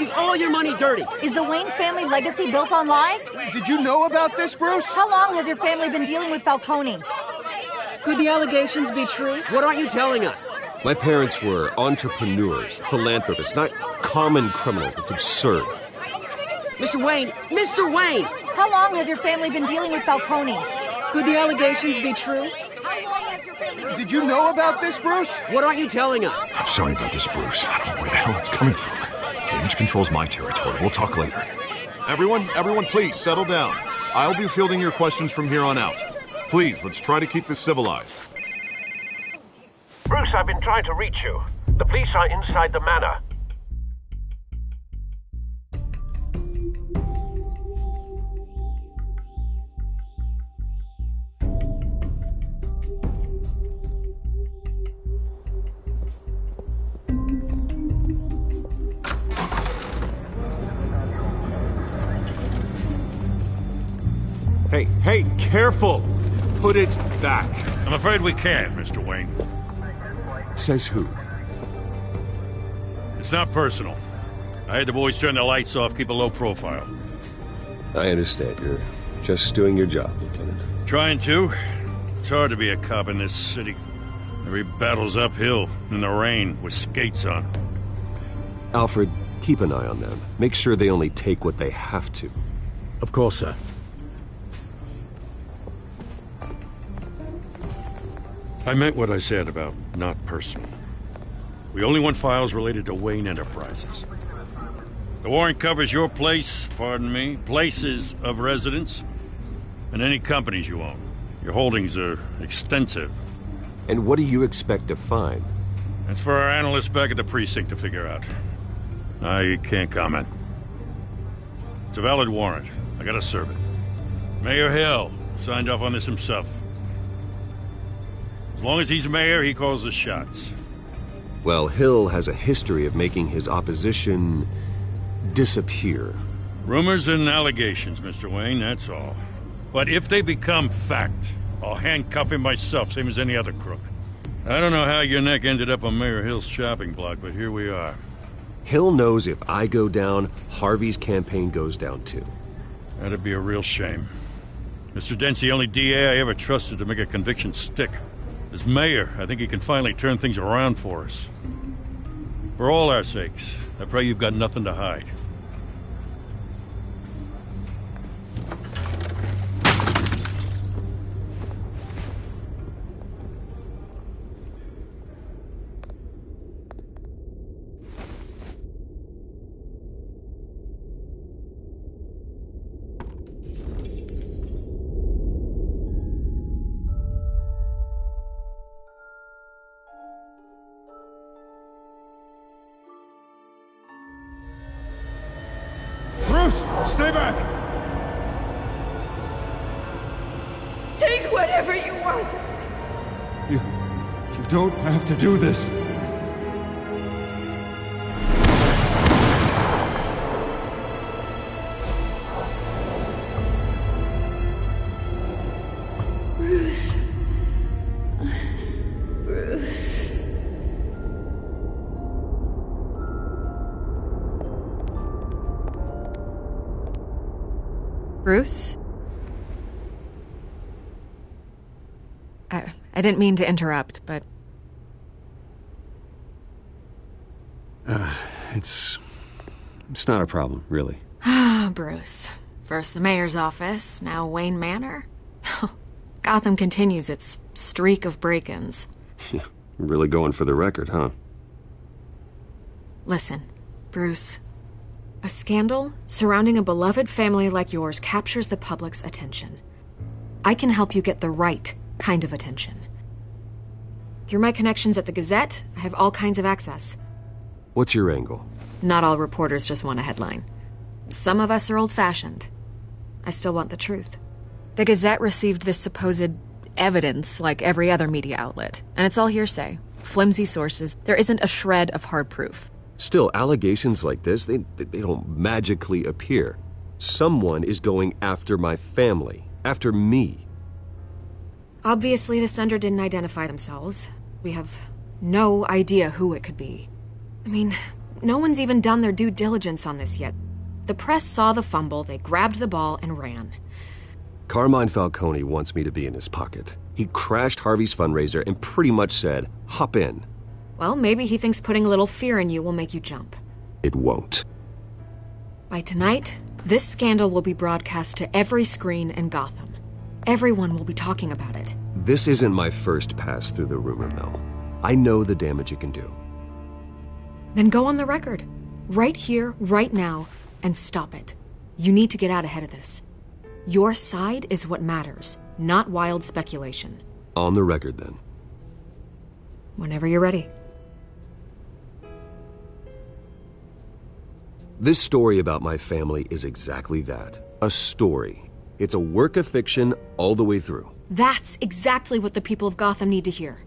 P: is all your money dirty?
R: Is the Wayne family legacy built on lies?
Q: Did you know about this, Bruce?
R: How long has your family been dealing with Falcone?
S: Could the allegations be true?
P: What aren't you telling us?
G: My parents were entrepreneurs, philanthropists, not common criminals. It's absurd.
P: Mr. Wayne!
R: How long has your family been dealing with Falcone?
S: Could the allegations be true?
Q: Did you know about this, Bruce?
P: What aren't you telling us?
I: I'm sorry about this, Bruce. I don't know where the hell it's coming from. Damage control's my territory. We'll talk later. Everyone, please, settle down. I'll be fielding your questions from here on out. Please, let's try to keep this civilized.
T: Bruce, I've been trying to reach you. The police are inside the manor.
G: Hey, careful! Put it back.
C: I'm afraid we can't, Mr. Wayne.
G: Says who?
C: It's not personal. I had the boys turn the lights off, keep a low profile.
G: I understand. You're just doing your job, Lieutenant.
C: Trying to. It's hard to be a cop in this city. Every battle's uphill, in the rain, with skates on.
G: Alfred, keep an eye on them. Make sure they only take what they have to.
F: Of course, sir.
C: I meant what I said about not personal. We only want files related to Wayne Enterprises. The warrant covers your place, pardon me, places of residence, and any companies you own. Your holdings are extensive.
G: And what do you expect to find?
C: That's for our analysts back at the precinct to figure out. I can't comment. It's a valid warrant. I gotta serve it. Mayor Hill signed off on this himself. As long as he's mayor, he calls the shots.
G: Well, Hill has a history of making his opposition disappear.
C: Rumors and allegations, Mr. Wayne, that's all. But if they become fact, I'll handcuff him myself, same as any other crook. I don't know how your neck ended up on Mayor Hill's shopping block, but here we are.
G: Hill knows if I go down, Harvey's campaign goes down too.
C: That'd be a real shame. Mr. Dent's the only DA I ever trusted to make a conviction stick. As mayor, I think he can finally turn things around for us. For all our sakes, I pray you've got nothing to hide.
I: Bruce, stay back!
K: Take whatever you want.
I: You don't have to do this.
K: Bruce. Bruce.
L: Bruce? I didn't mean to interrupt, but...
G: It's not a problem, really.
L: Ah, Bruce. First the mayor's office, now Wayne Manor. Gotham continues its streak of break-ins.
G: Yeah, really going for the record, huh?
L: Listen, Bruce. A scandal surrounding a beloved family like yours captures the public's attention. I can help you get the right kind of attention. Through my connections at the Gazette, I have all kinds of access.
G: What's your angle?
L: Not all reporters just want a headline. Some of us are old-fashioned. I still want the truth. The Gazette received this supposed evidence like every other media outlet, and it's all hearsay. Flimsy sources. There isn't a shred of hard proof.
G: Still, allegations like this, they don't magically appear. Someone is going after my family, after me.
L: Obviously, the sender didn't identify themselves. We have no idea who it could be. I mean, no one's even done their due diligence on this yet. The press saw the fumble, they grabbed the ball and ran.
G: Carmine Falcone wants me to be in his pocket. He crashed Harvey's fundraiser and pretty much said, hop in.
L: Well, maybe he thinks putting a little fear in you will make you jump.
G: It won't.
L: By tonight, this scandal will be broadcast to every screen in Gotham. Everyone will be talking about it.
G: This isn't my first pass through the rumor mill. I know the damage it can do.
L: Then go on the record. Right here, right now, and stop it. You need to get out ahead of this. Your side is what matters, not wild speculation.
G: On the record, then.
L: Whenever you're ready.
G: This story about my family is exactly that. A story. It's a work of fiction all the way through.
L: That's exactly what the people of Gotham need to hear.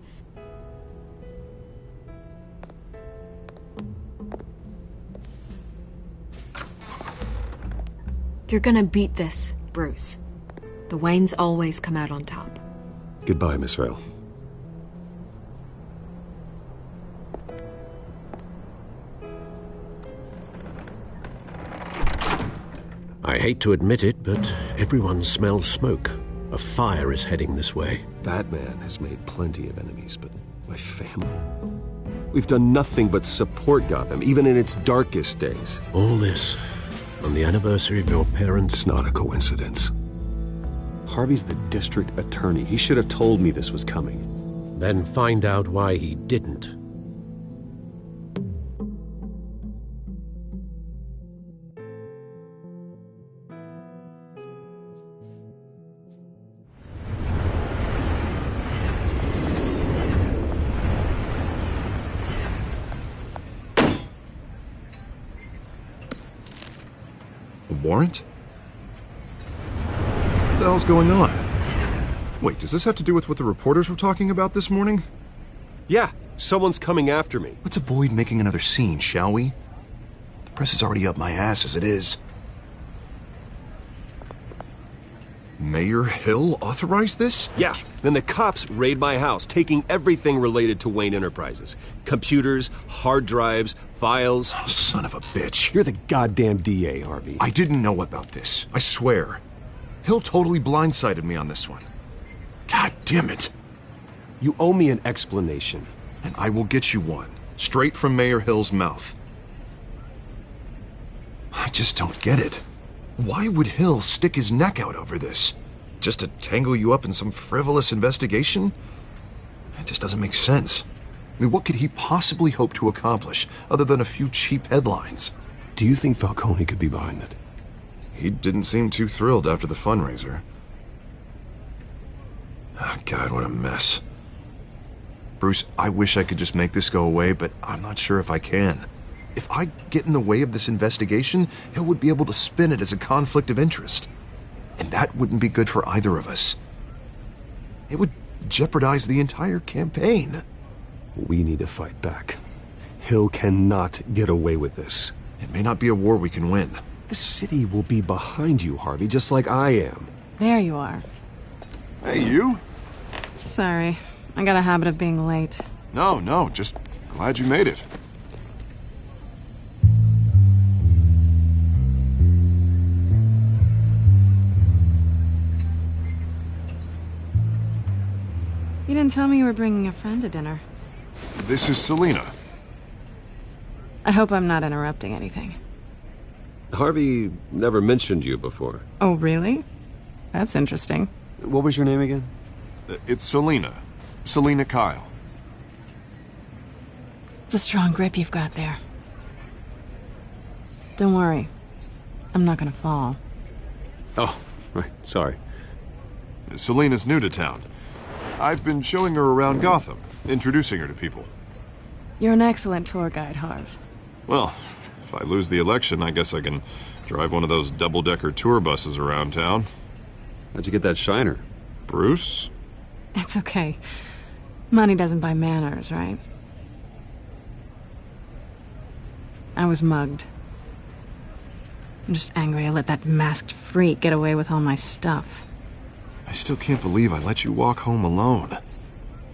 L: You're gonna beat this, Bruce. The Waynes always come out on top.
G: Goodbye, Miss Vale.
F: I hate to admit it, but everyone smells smoke. A fire is heading this way.
G: Batman has made plenty of enemies, but my family? We've done nothing but support Gotham, even in its darkest days.
F: All this on the anniversary of your parents?
G: It's not a coincidence. Harvey's the district attorney. He should have told me this was coming.
F: Then find out why he didn't.
I: Warrant? What the hell's going on? Wait, does this have to do with what the reporters were talking about this morning?
G: Yeah, someone's coming after me.
I: Let's avoid making another scene, shall we? The press is already up my ass as it is. Mayor Hill authorized this?
G: Yeah, then the cops raid my house, taking everything related to Wayne Enterprises. Computers, hard drives, files.
I: Oh, son of a bitch.
G: You're the goddamn DA, Harvey.
I: I didn't know about this. I swear. Hill totally blindsided me on this one. God damn it.
G: You owe me an explanation.
I: And I will get you one. Straight from Mayor Hill's mouth. I just don't get it. Why would Hill stick his neck out over this? Just to tangle you up in some frivolous investigation? It just doesn't make sense. I mean, what could he possibly hope to accomplish other than a few cheap headlines?
G: Do you think Falcone could be behind it?
I: He didn't seem too thrilled after the fundraiser. Oh, God, what a mess. Bruce, I wish I could just make this go away, but I'm not sure if I can. If I get in the way of this investigation, Hill would be able to spin it as a conflict of interest. And that wouldn't be good for either of us. It would jeopardize the entire campaign.
G: We need to fight back. Hill cannot get away with this.
I: It may not be a war we can win.
G: The city will be behind you, Harvey, just like I am.
H: There you are.
I: Hey, you?
H: Sorry. I got a habit of being late.
I: No, just glad you made it.
H: You didn't tell me you were bringing a friend to dinner.
I: This is Selina.
H: I hope I'm not interrupting anything.
G: Harvey never mentioned you before.
H: Oh, really? That's interesting.
G: What was your name again?
I: It's Selina. Selina Kyle.
H: It's a strong grip you've got there. Don't worry. I'm not gonna fall.
G: Oh, right. Sorry.
I: Selina's new to town. I've been showing her around Gotham, introducing her to people.
H: You're an excellent tour guide, Harv.
I: Well, if I lose the election, I guess I can drive one of those double-decker tour buses around town.
G: How'd you get that shiner?
I: Bruce?
H: It's okay. Money doesn't buy manners, right? I was mugged. I'm just angry I let that masked freak get away with all my stuff.
I: I still can't believe I let you walk home alone.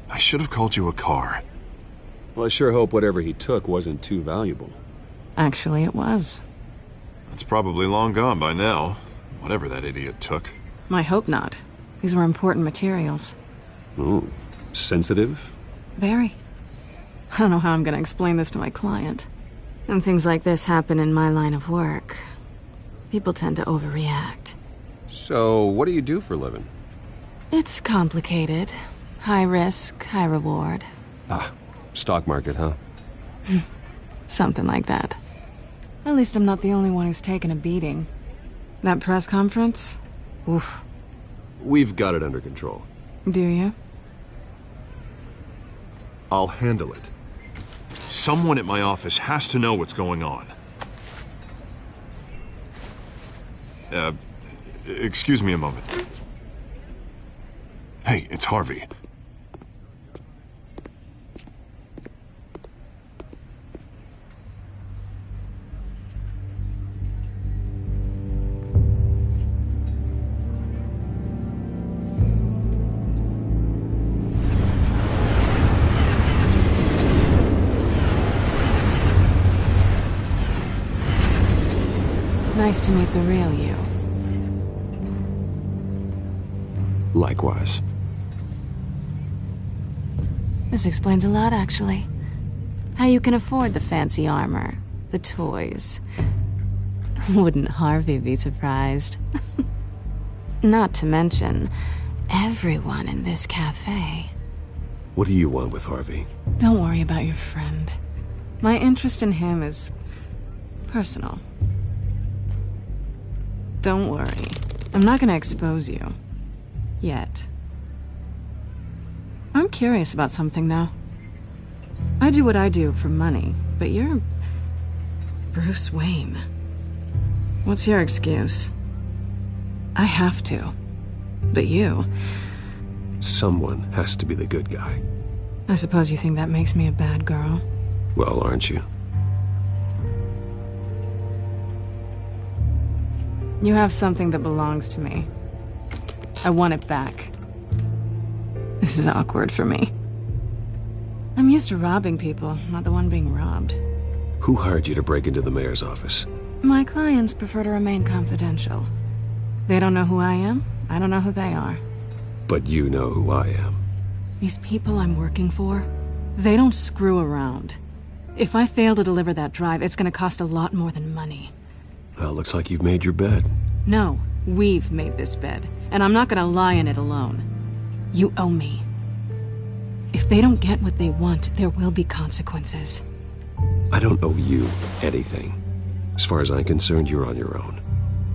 I: I should have called you a car.
G: Well, I sure hope whatever he took wasn't too valuable.
H: Actually, it was.
I: It's probably long gone by now, whatever that idiot took.
H: I hope not. These were important materials.
G: Ooh, sensitive?
H: Very. I don't know how I'm going to explain this to my client. When things like this happen in my line of work, people tend to overreact.
G: So, what do you do for a living?
H: It's complicated. High risk, high reward.
G: Ah, stock market, huh?
H: Something like that. At least I'm not the only one who's taken a beating. That press conference? Oof.
G: We've got it under control.
H: Do you?
I: I'll handle it. Someone at my office has to know what's going on. Excuse me a moment. Hey, it's Harvey.
H: Nice to meet the real you.
G: Likewise.
H: This explains a lot, actually. How you can afford the fancy armor, the toys. Wouldn't Harvey be surprised? Not to mention, everyone in this cafe.
G: What do you want with Harvey?
H: Don't worry about your friend. My interest in him is personal. Don't worry. I'm not gonna expose you. Yet. I'm curious about something, though. I do what I do for money, but you're Bruce Wayne. What's your excuse? I have to. But you...
G: Someone has to be the good guy.
H: I suppose you think that makes me a bad girl?
G: Well, aren't you?
H: You have something that belongs to me. I want it back. This is awkward for me. I'm used to robbing people, not the one being robbed.
G: Who hired you to break into the mayor's office?
H: My clients prefer to remain confidential. They don't know who I am, I don't know who they are.
G: But you know who I am.
H: These people I'm working for, they don't screw around. If I fail to deliver that drive, it's gonna cost a lot more than money.
F: Well, looks like you've made your bed.
H: No, we've made this bed, and I'm not gonna lie in it alone. You owe me. If they don't get what they want, there will be consequences.
F: I don't owe you anything. As far as I'm concerned, you're on your own.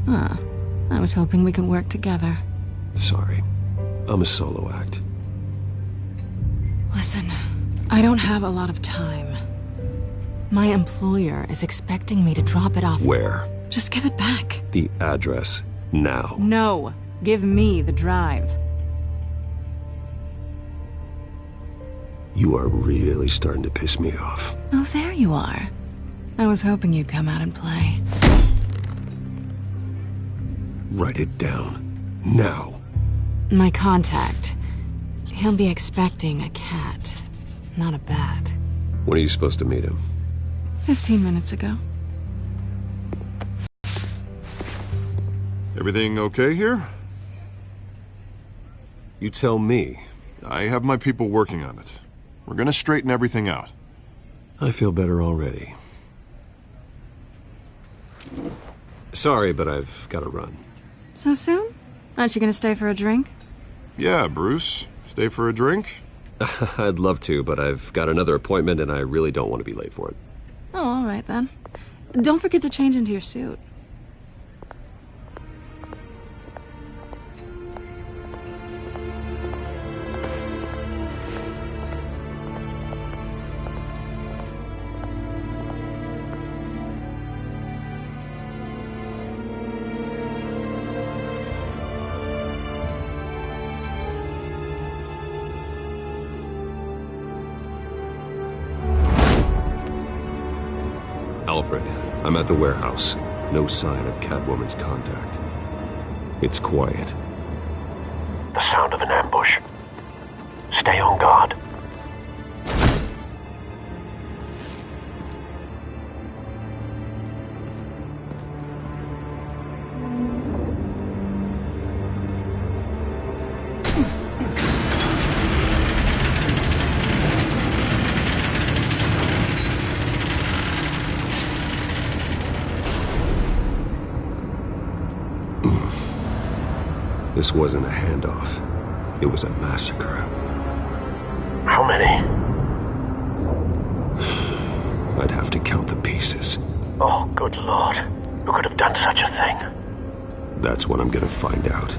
H: Huh. I was hoping we could work together.
F: Sorry. I'm a solo act.
H: Listen, I don't have a lot of time. My employer is expecting me to drop it off.
F: Where?
H: Just give it back.
F: The address, now.
H: No. Give me the drive.
F: You are really starting to piss me off.
H: Oh, there you are. I was hoping you'd come out and play.
F: Write it down. Now.
H: My contact. He'll be expecting a cat, not a bat.
F: When are you supposed to meet him?
H: 15 minutes ago.
I: Everything okay here?
F: You tell me.
I: I have my people working on it. We're gonna straighten everything out.
F: I feel better already. Sorry, but I've got to run.
H: So soon? Aren't you gonna stay for a drink?
I: Yeah, Bruce. Stay for a drink?
G: I'd love to, but I've got another appointment and I really don't want to be late for it.
H: Oh, all right then. Don't forget to change into your suit.
F: Alfred, I'm at the warehouse. No sign of Catwoman's contact. It's quiet.
T: The sound of an ambush. Stay on guard.
F: This wasn't a handoff. It was a massacre.
T: How many?
F: I'd have to count the pieces.
T: Oh, good Lord. Who could have done such a thing?
F: That's what I'm gonna find out.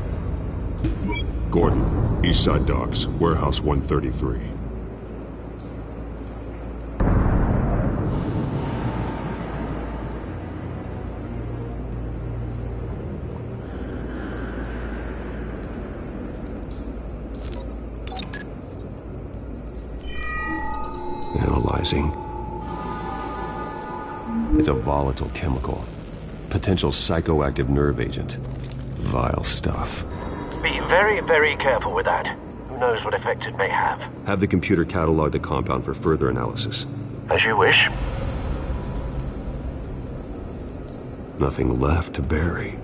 F: Gordon, Eastside Docks, Warehouse 133. Analyzing. It's a volatile chemical. Potential psychoactive nerve agent. Vile stuff.
T: Be very, very careful with that. Who knows what effect it may have.
F: Have the computer catalog the compound for further analysis.
T: As you wish.
F: Nothing left to bury.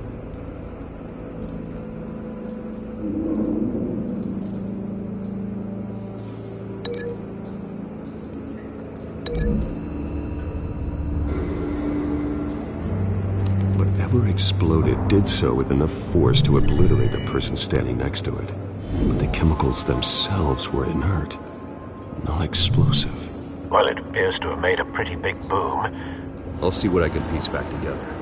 F: Whatever exploded did so with enough force to obliterate the person standing next to it. But the chemicals themselves were inert, non-explosive.
T: Well, it appears to have made a pretty big boom.
G: I'll see what I can piece back together.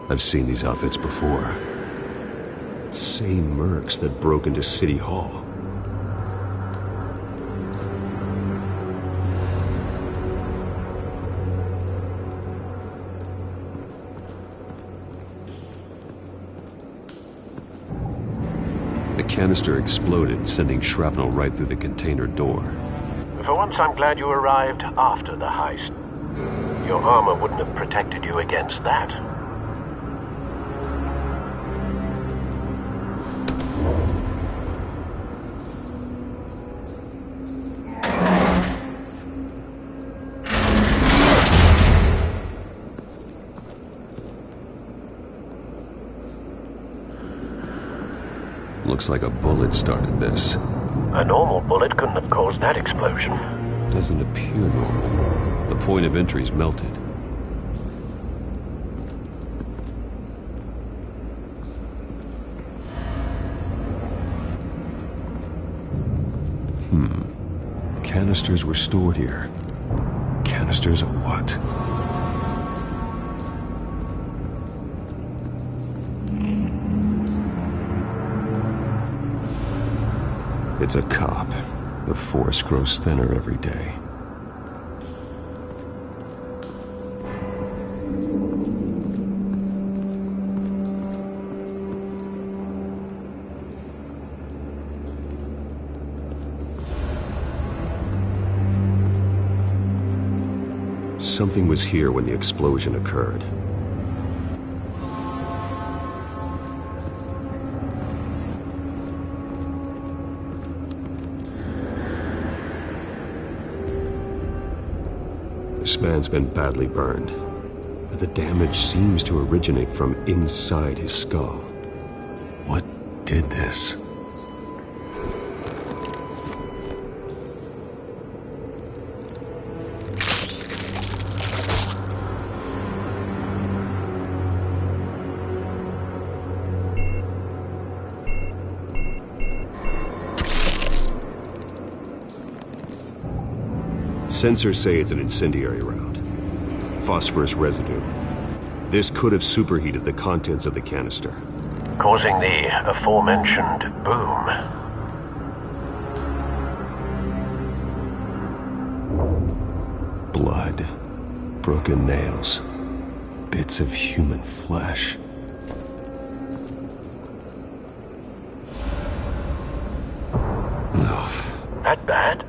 G: I've seen these outfits before. Same mercs that broke into City Hall. The canister exploded, sending shrapnel right through the container door.
T: For once, I'm glad you arrived after the heist. Your armor wouldn't have protected you against that.
G: looks like a bullet started this.
T: A normal bullet couldn't have caused that explosion.
G: Doesn't appear normal. The point of entry's melted. Canisters were stored here. Canisters of what? It's a cop. The force grows thinner every day. Something was here when the explosion occurred. This man's been badly burned, but the damage seems to originate from inside his skull. What did this? Sensors say it's an incendiary round. Phosphorus residue. This could have superheated the contents of the canister,
T: causing the aforementioned boom.
G: Blood. Broken nails. Bits of human flesh. No.
T: That bad?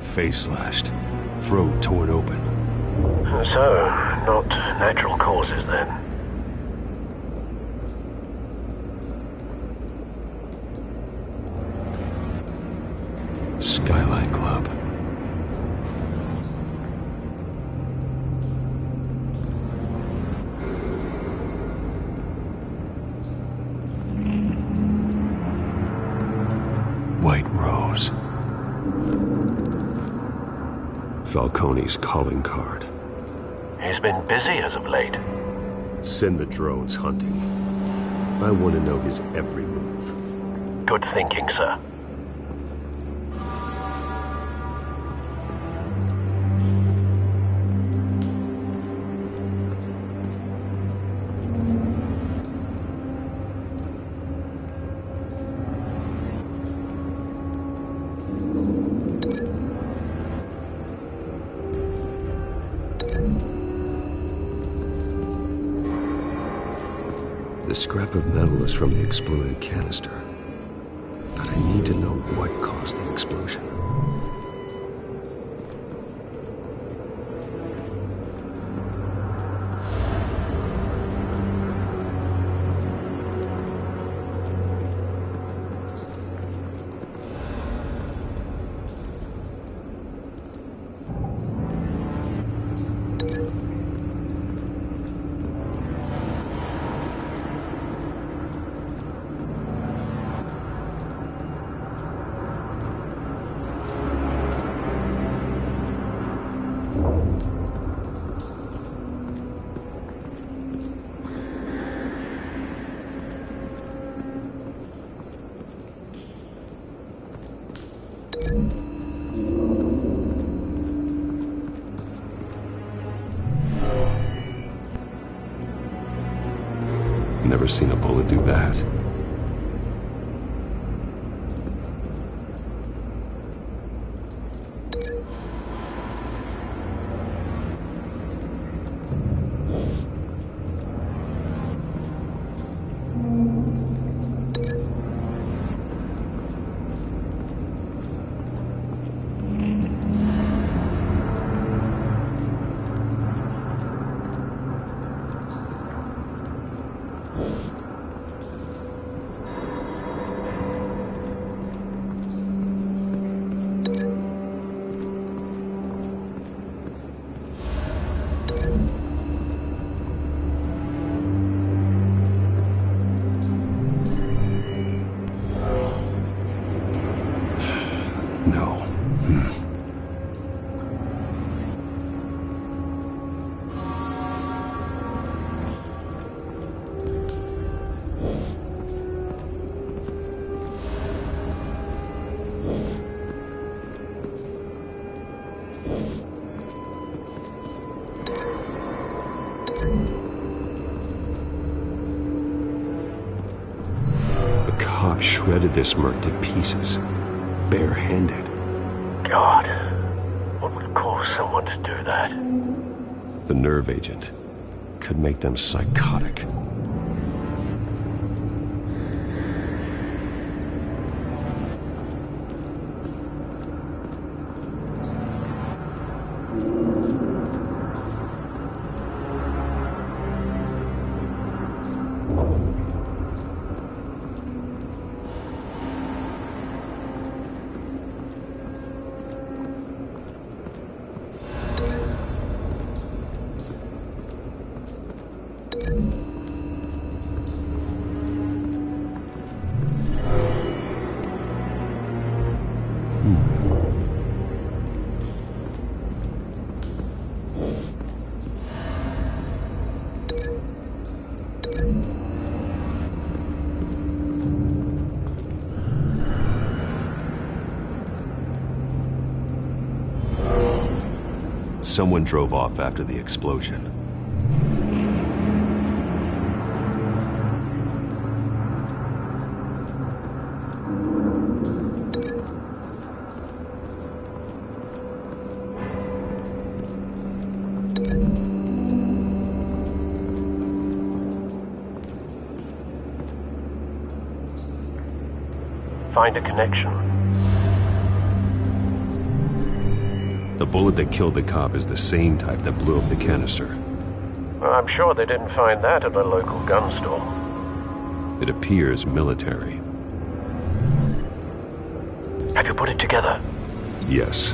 G: Face slashed, throat torn open.
T: So, not natural causes then.
G: Skyline Club. White Rose. Falcone's calling card.
T: He's been busy as of late.
G: Send the drones hunting. I want to know his every move.
T: Good thinking, sir.
G: The scrap of metal is from the exploded canister. But I need to know what caused the explosion. Never seen a bullet do that. The cop shredded this merc to pieces, barehanded.
T: God, what would cause someone to do that?
G: The nerve agent could make them psychotic. Someone drove off after the explosion.
T: Find a connection.
G: The bullet that killed the cop is the same type that blew up the canister.
T: Well, I'm sure they didn't find that at a local gun store.
G: It appears military.
T: Have you put it together?
G: Yes.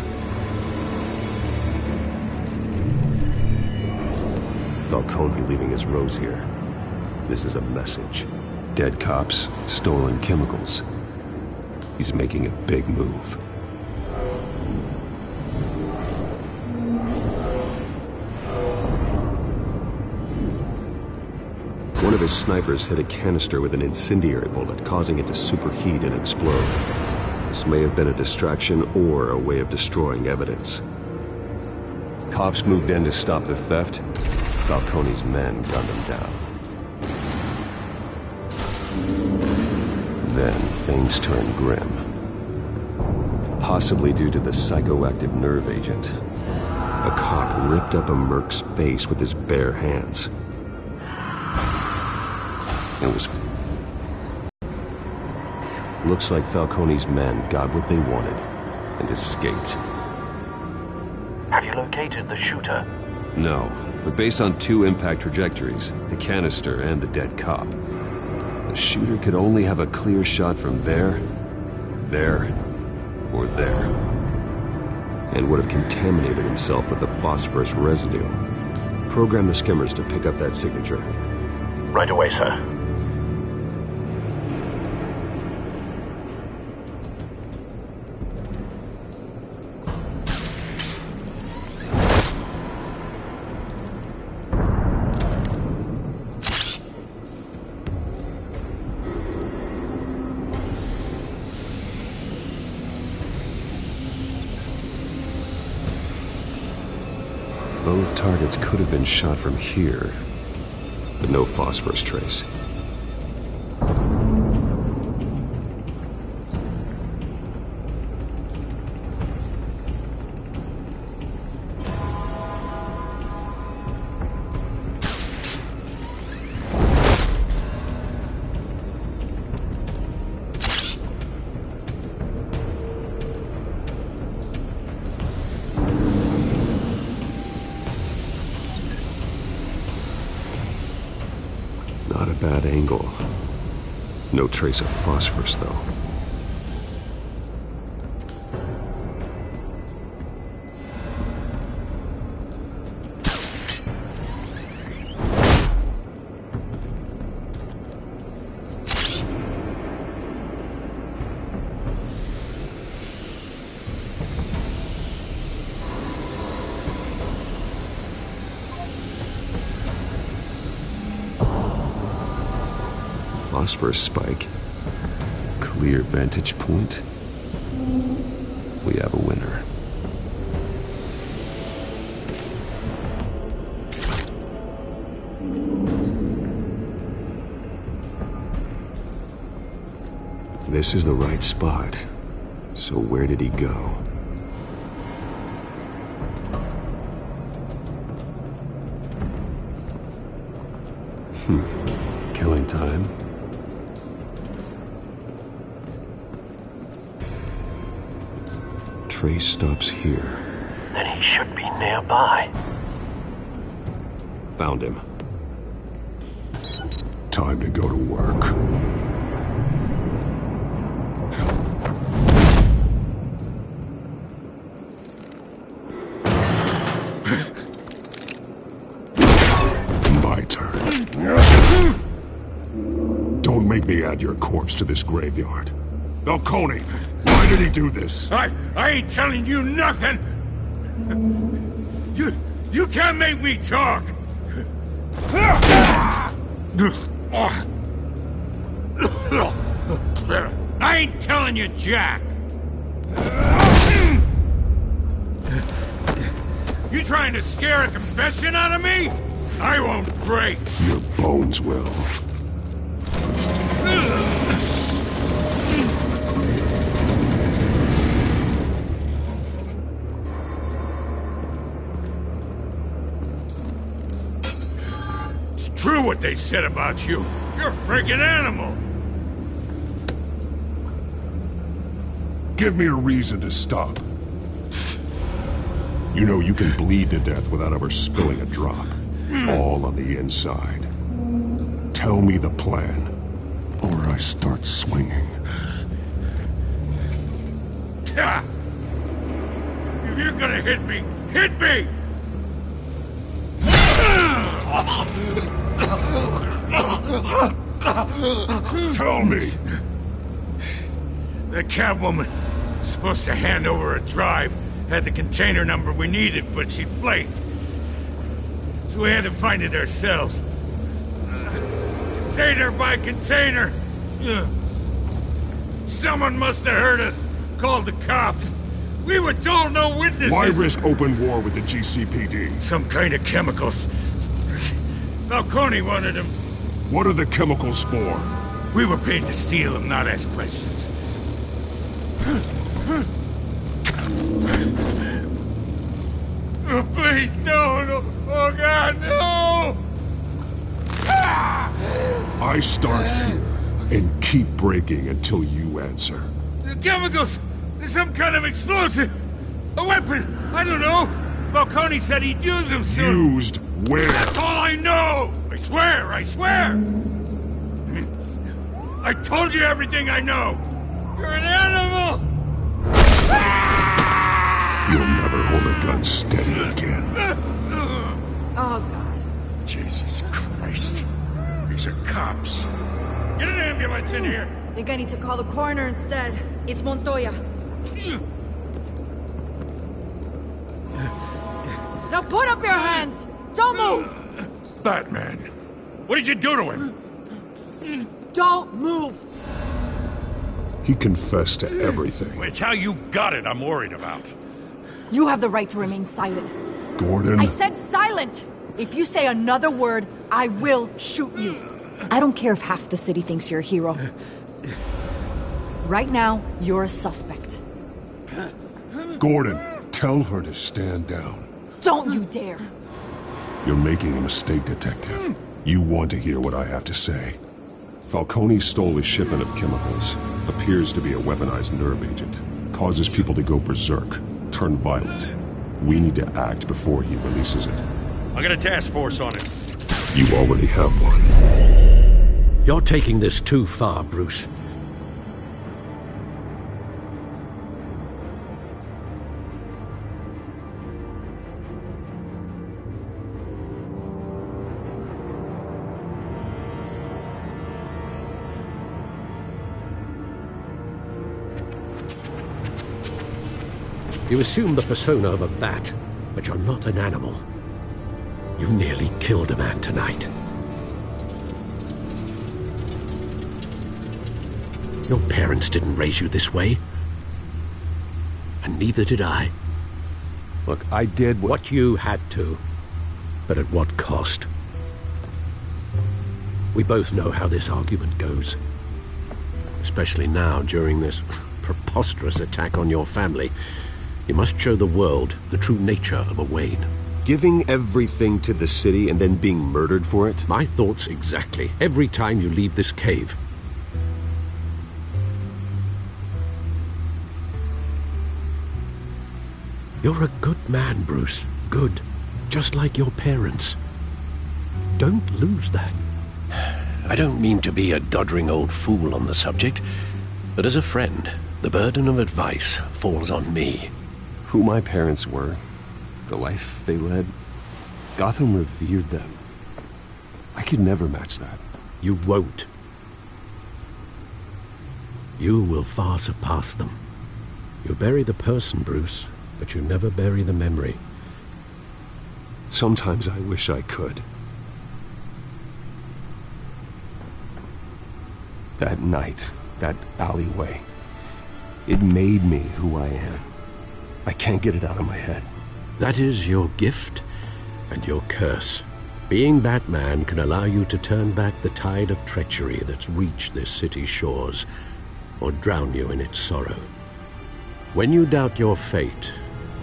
G: Falcone leaving his rose here. This is a message. Dead cops, stolen chemicals. He's making a big move. One of his snipers hit a canister with an incendiary bullet, causing it to superheat and explode. This may have been a distraction or a way of destroying evidence. Cops moved in to stop the theft. Falcone's men gunned them down. Then things turned grim. Possibly due to the psychoactive nerve agent. A cop ripped up a merc's face with his bare hands. It was... Looks like Falcone's men got what they wanted and escaped.
T: Have you located the shooter?
G: No, but based on two impact trajectories, the canister and the dead cop, the shooter could only have a clear shot from there, or there, and would have contaminated himself with the phosphorus residue. Program the skimmers to pick up that signature.
T: Right away, sir.
G: Both targets could have been shot from here, but no phosphorus trace. Not a bad angle. No trace of phosphorus, though. Phosphorus spike. Clear vantage point. We have a winner. this is the right spot. So where did he go? Killing time. Trace stops here.
T: Then he should be nearby.
G: Found him.
F: Time to go to work. My turn. Don't make me add your corpse to this graveyard. Falcone, why did he do this?
A: I ain't telling you nothing! You can't make me talk! I ain't telling you, Jack! You trying to scare a confession out of me? I won't break!
F: Your bones will.
A: It's true what they said about you. You're a freaking animal!
F: Give me a reason to stop. You know you can bleed to death without ever spilling a drop. All on the inside. Tell me the plan, or I start swinging.
A: If you're gonna hit me, hit me!
F: Tell me!
A: The Catwoman was supposed to hand over a drive, had the container number we needed, but she flaked. So we had to find it ourselves. Container by container. Someone must have heard us, called the cops. We were told no witnesses.
F: Why risk open war with the GCPD?
A: Some kind of chemicals. Falcone wanted them.
F: What are the chemicals for?
A: We were paid to steal them, not ask questions. Oh, please, no. Oh, God, no!
F: I start here and keep breaking until you answer.
A: The chemicals! There's some kind of explosive! A weapon! I don't know! Falcone said he'd use them soon!
F: Used where?
A: That's all I know! I swear! I told you everything I know! You're an animal!
F: You'll never hold a gun steady again.
R: Oh, God.
A: Jesus Christ. These are cops. Get an ambulance in here!
R: Think I need to call the coroner instead. It's Montoya. Now put up your hands! Don't move!
A: Batman, what did you do to him?
R: Don't move!
F: He confessed to everything.
A: It's how you got it I'm worried about.
R: You have the right to remain silent.
F: Gordon?
R: I said silent! If you say another word, I will shoot you. I don't care if half the city thinks you're a hero. Right now, you're a suspect.
F: Gordon, tell her to stand down.
R: Don't you dare!
F: You're making a mistake, Detective. You want to hear what I have to say. Falcone stole a shipment of chemicals. Appears to be a weaponized nerve agent. Causes people to go berserk, turn violent. We need to act before he releases it.
A: I got a task force on it.
F: You already have one. You're taking this too far, Bruce. You assume the persona of a bat, but you're not an animal. You nearly killed a man tonight. Your parents didn't raise you this way. And neither did I.
G: Look, I did
F: what you had to. But at what cost? We both know how this argument goes. especially now during this preposterous attack on your family. You must show the world the true nature of a Wayne.
G: Giving everything to the city and then being murdered for it?
F: My thoughts exactly. Every time you leave this cave. You're a good man, Bruce. Good. Just like your parents. Don't lose that. I don't mean to be a doddering old fool on the subject, but as a friend, the burden of advice falls on me.
G: Who my parents were, the life they led, Gotham revered them. I could never match that.
F: You won't. You will far surpass them. You bury the person, Bruce, but you never bury the memory.
G: Sometimes I wish I could. That night, that alleyway, it made me who I am. I can't get it out of my head.
F: That is your gift and your curse. Being Batman can allow you to turn back the tide of treachery that's reached this city's shores, or drown you in its sorrow. When you doubt your fate,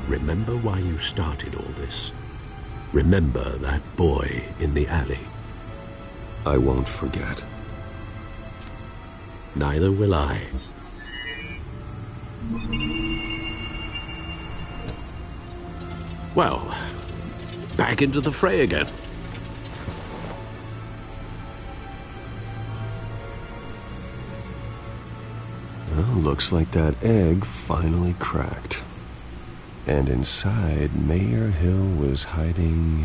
F: remember why you started all this. Remember that boy in the alley.
G: I won't forget.
F: Neither will I. Well, back into the fray again.
G: Well, looks like that egg finally cracked. And inside, Mayor Hill was hiding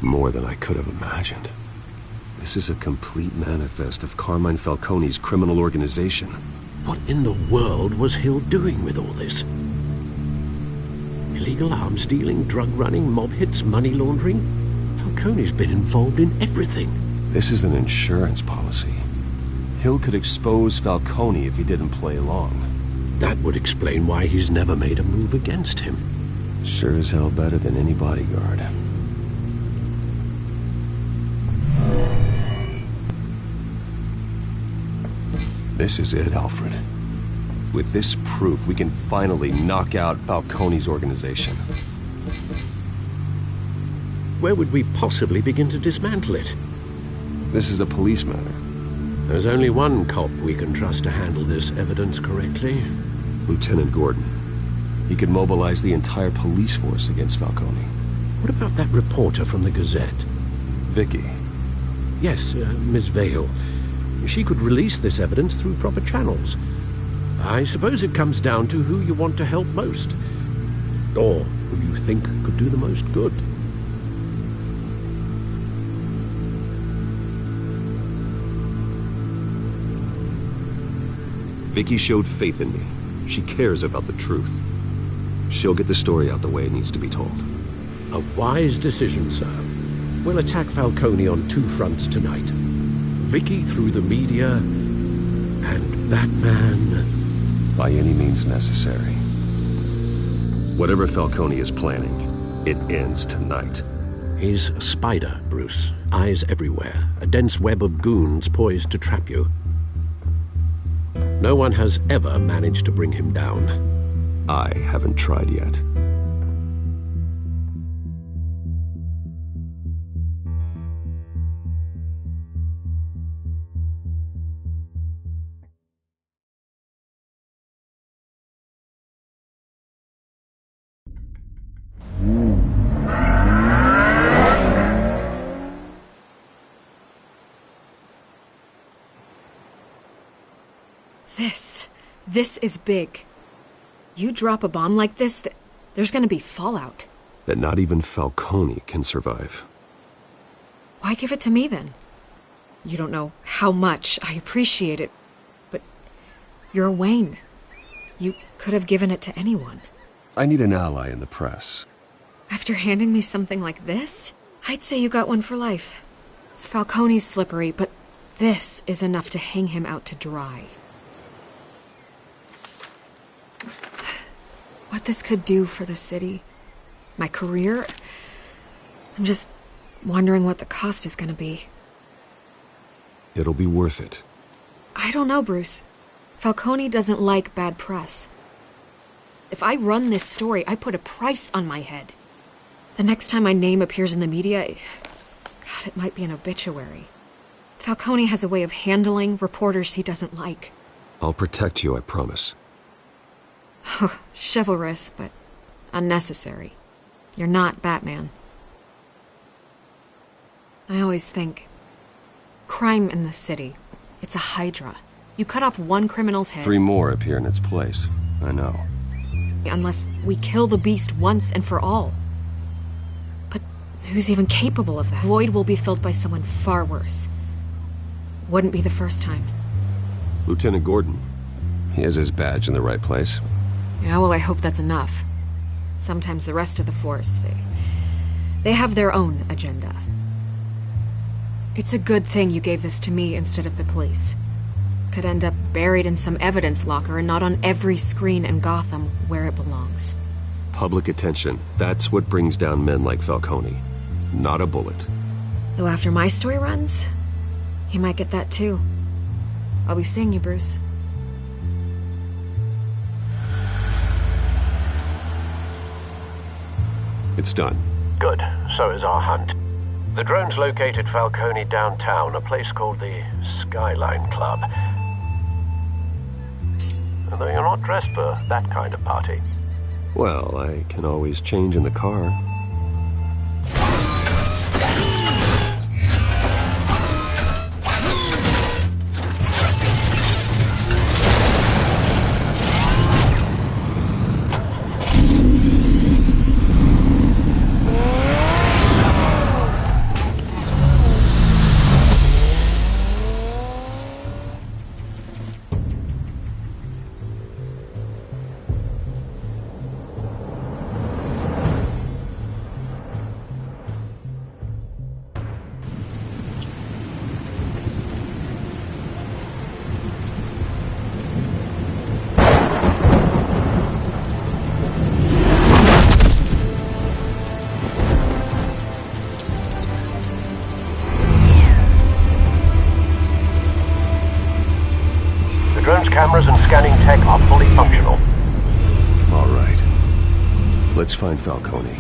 G: more than I could have imagined. This is a complete manifest of Carmine Falcone's criminal organization.
F: What in the world was Hill doing with all this? Illegal arms dealing, drug running, mob hits, money laundering? Falcone's been involved in everything.
G: This is an insurance policy. Hill could expose Falcone if he didn't play along.
F: That would explain why he's never made a move against him.
G: Sure as hell better than any bodyguard. This is it, Alfred. With this proof, we can finally knock out Falcone's organization.
F: Where would we possibly begin to dismantle it?
G: This is a police matter.
F: There's only one cop we can trust to handle this evidence correctly.
G: Lieutenant Gordon. He could mobilize the entire police force against Falcone.
F: What about that reporter from the Gazette?
G: Vicky.
F: Yes, Miss Vale. She could release this evidence through proper channels. I suppose it comes down to who you want to help most. Or who you think could do the most good.
G: Vicky showed faith in me. She cares about the truth. She'll get the story out the way it needs to be told.
F: A wise decision, sir. We'll attack Falcone on two fronts tonight. Vicky through the media, and Batman...
G: by any means necessary. Whatever Falcone is planning, it ends tonight.
F: He's a spider, Bruce. Eyes everywhere. A dense web of goons poised to trap you. No one has ever managed to bring him down.
G: I haven't tried yet.
L: This is big. You drop a bomb like this, there's gonna be fallout.
G: That not even Falcone can survive.
L: Why give it to me, then? You don't know how much I appreciate it, but you're a Wayne. You could have given it to anyone.
G: I need an ally in the press.
L: After handing me something like this, I'd say you got one for life. Falcone's slippery, but this is enough to hang him out to dry. What this could do for the city, my career, I'm just wondering what the cost is going to be.
G: It'll be worth it.
L: I don't know, Bruce. Falcone doesn't like bad press. If I run this story, I put a price on my head. The next time my name appears in the media, God, it might be an obituary. Falcone has a way of handling reporters he doesn't like.
G: I'll protect you, I promise.
L: Chivalrous, but unnecessary. You're not Batman. I always think, crime in this city, it's a hydra. You cut off one criminal's head...
G: 3 more appear in its place. I know.
L: Unless we kill the beast once and for all. But who's even capable of that? Void will be filled by someone far worse. Wouldn't be the first time.
G: Lieutenant Gordon. He has his badge in the right place.
L: Yeah, well, I hope that's enough. Sometimes the rest of the force, they have their own agenda. It's a good thing you gave this to me instead of the police. Could end up buried in some evidence locker and not on every screen in Gotham where it belongs.
G: Public attention. That's what brings down men like Falcone. Not a bullet.
L: Though after my story runs, he might get that too. I'll be seeing you, Bruce.
G: It's done.
T: Good. So is our hunt. The drone's located Falcone downtown, a place called the Skyline Club. Although you're not dressed for that kind of party.
G: Well, I can always change in the car.
T: Cameras and scanning tech are fully functional.
G: All right. Let's find Falcone.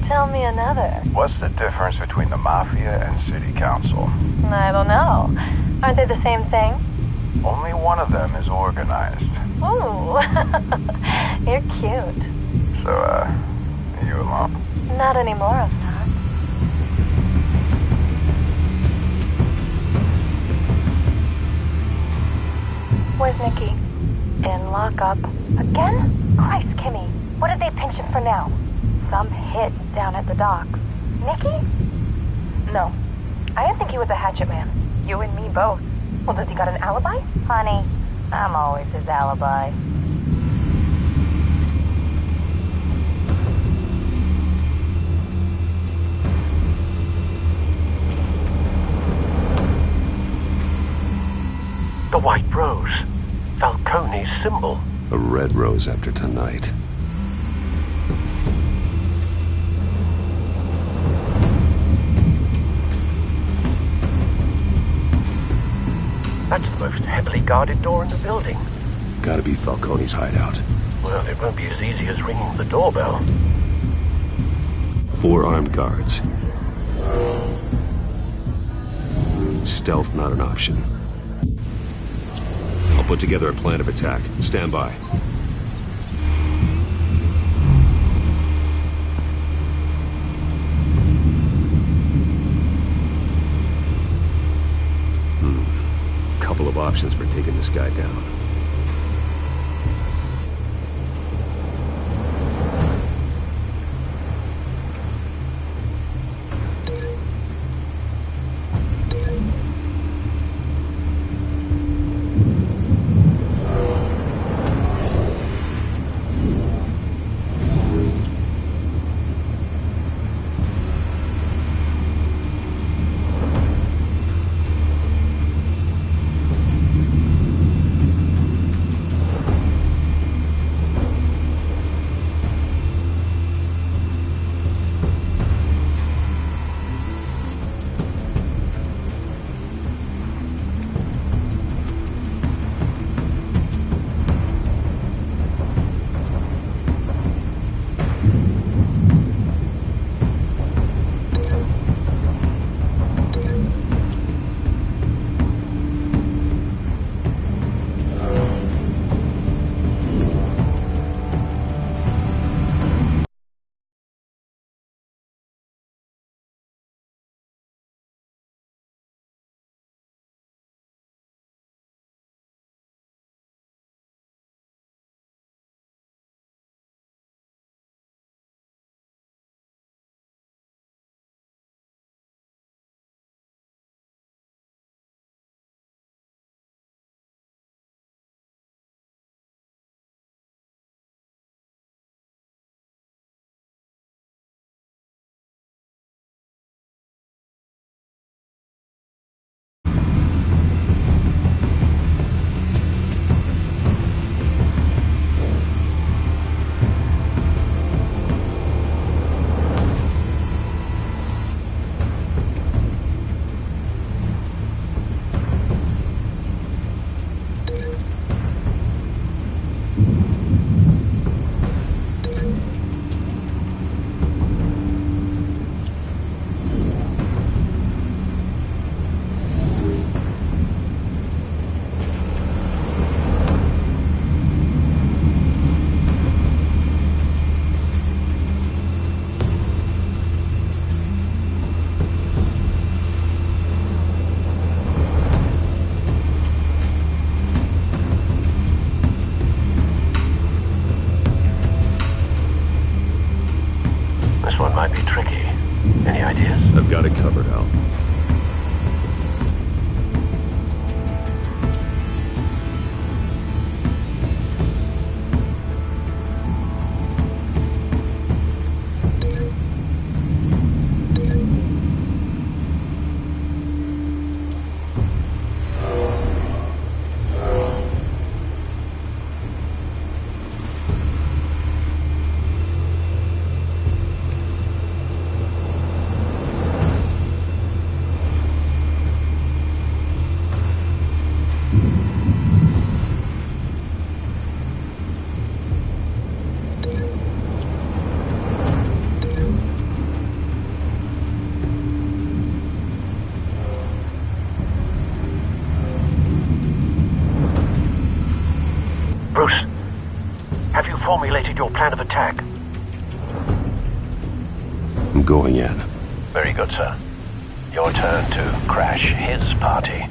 N: Tell me another.
Q: What's the difference between the Mafia and City Council?
N: I don't know. Aren't they the same thing?
Q: Only one of them is organized.
N: Ooh, you're cute.
Q: So, you alone?
N: Not anymore, Assad. Where's Nikki? In lockup. Again? Christ, Kimmy. What did they pinch him for now? Some hit down at the docks. Nikki? No. I didn't think he was a hatchet man. You and me both. Well, does he got an alibi? Honey, I'm always his alibi.
T: The white rose. Falcone's symbol.
G: A red rose after tonight.
T: That's the most heavily guarded door in the building.
G: Gotta be Falcone's hideout.
T: Well, it won't be as easy as ringing the doorbell.
G: 4 armed guards. Stealth not an option. I'll put together a plan of attack. Stand by. Couple of options for taking this guy down.
T: might be tricky. Any ideas?
G: I've got it covered, Al.
T: Bruce, have you formulated your plan of attack?
G: I'm going in.
T: Very good, sir. Your turn to crash his party.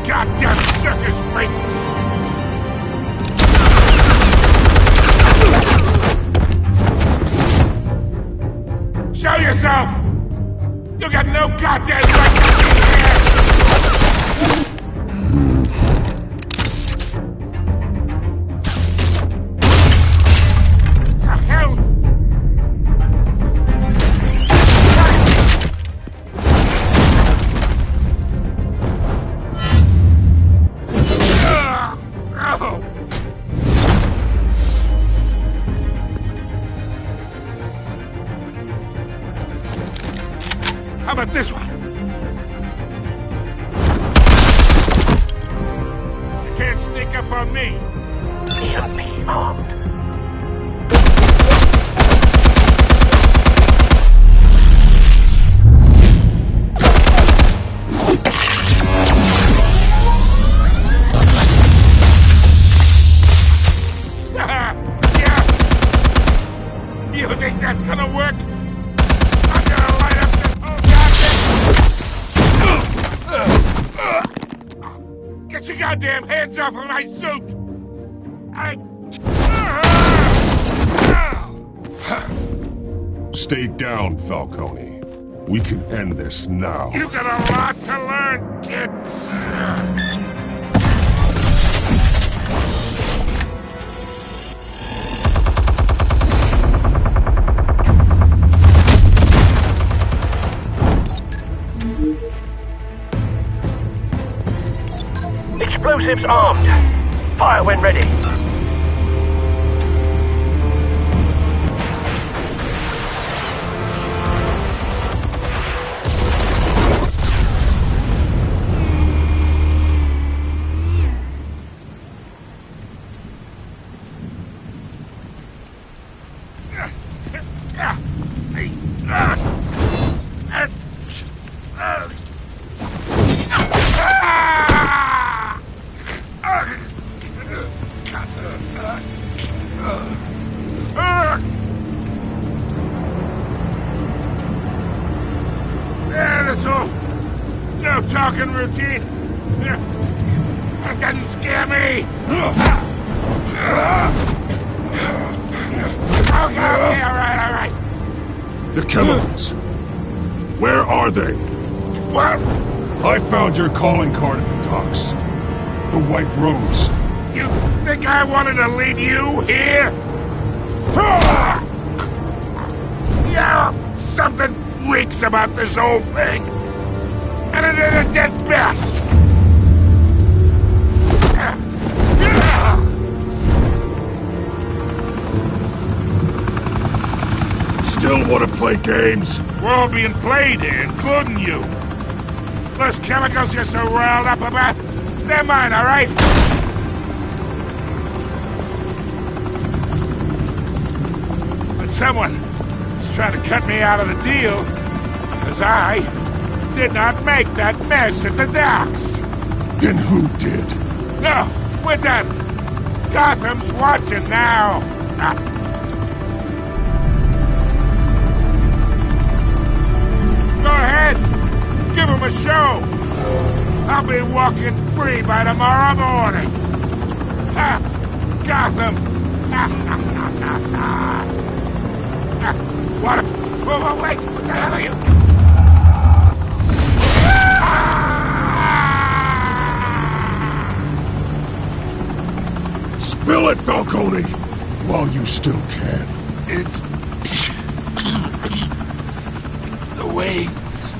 A: Goddamn circus freak! Show yourself! You got no goddamn right to be here! The hell? How about this one? You can't sneak up on me.
T: EMP armed.
A: Yeah. You think that's gonna work? I'm gonna light up this whole goddamn... Get your goddamn hands off of my suit!
U: Stay down, Falcone. We can end this now.
A: You got a lot to learn, kid!
T: Explosives armed. Fire when ready.
A: asshole! No talking routine! That doesn't scare me! Okay, alright.
U: The chemicals. Where are they?
A: What?
U: I found your calling card at the docks. The White Rose.
A: You think I wanted to lead you here? Yeah, something reeks about this whole thing. And it is a dead bat.
U: Still want to play games?
A: We're all being played here, including you. Those chemicals you're so riled up about, they're mine, all right? But someone is trying to cut me out of the deal, because I did not make that mess at the docks.
U: Then who did?
A: No, we're done. Gotham's watching now. Go ahead. Give him a show. I'll be walking free by tomorrow morning. Gotham. What? Whoa, wait. What the hell are you?
U: Spill it, Falcone, while you still can.
A: It's... the Waynes.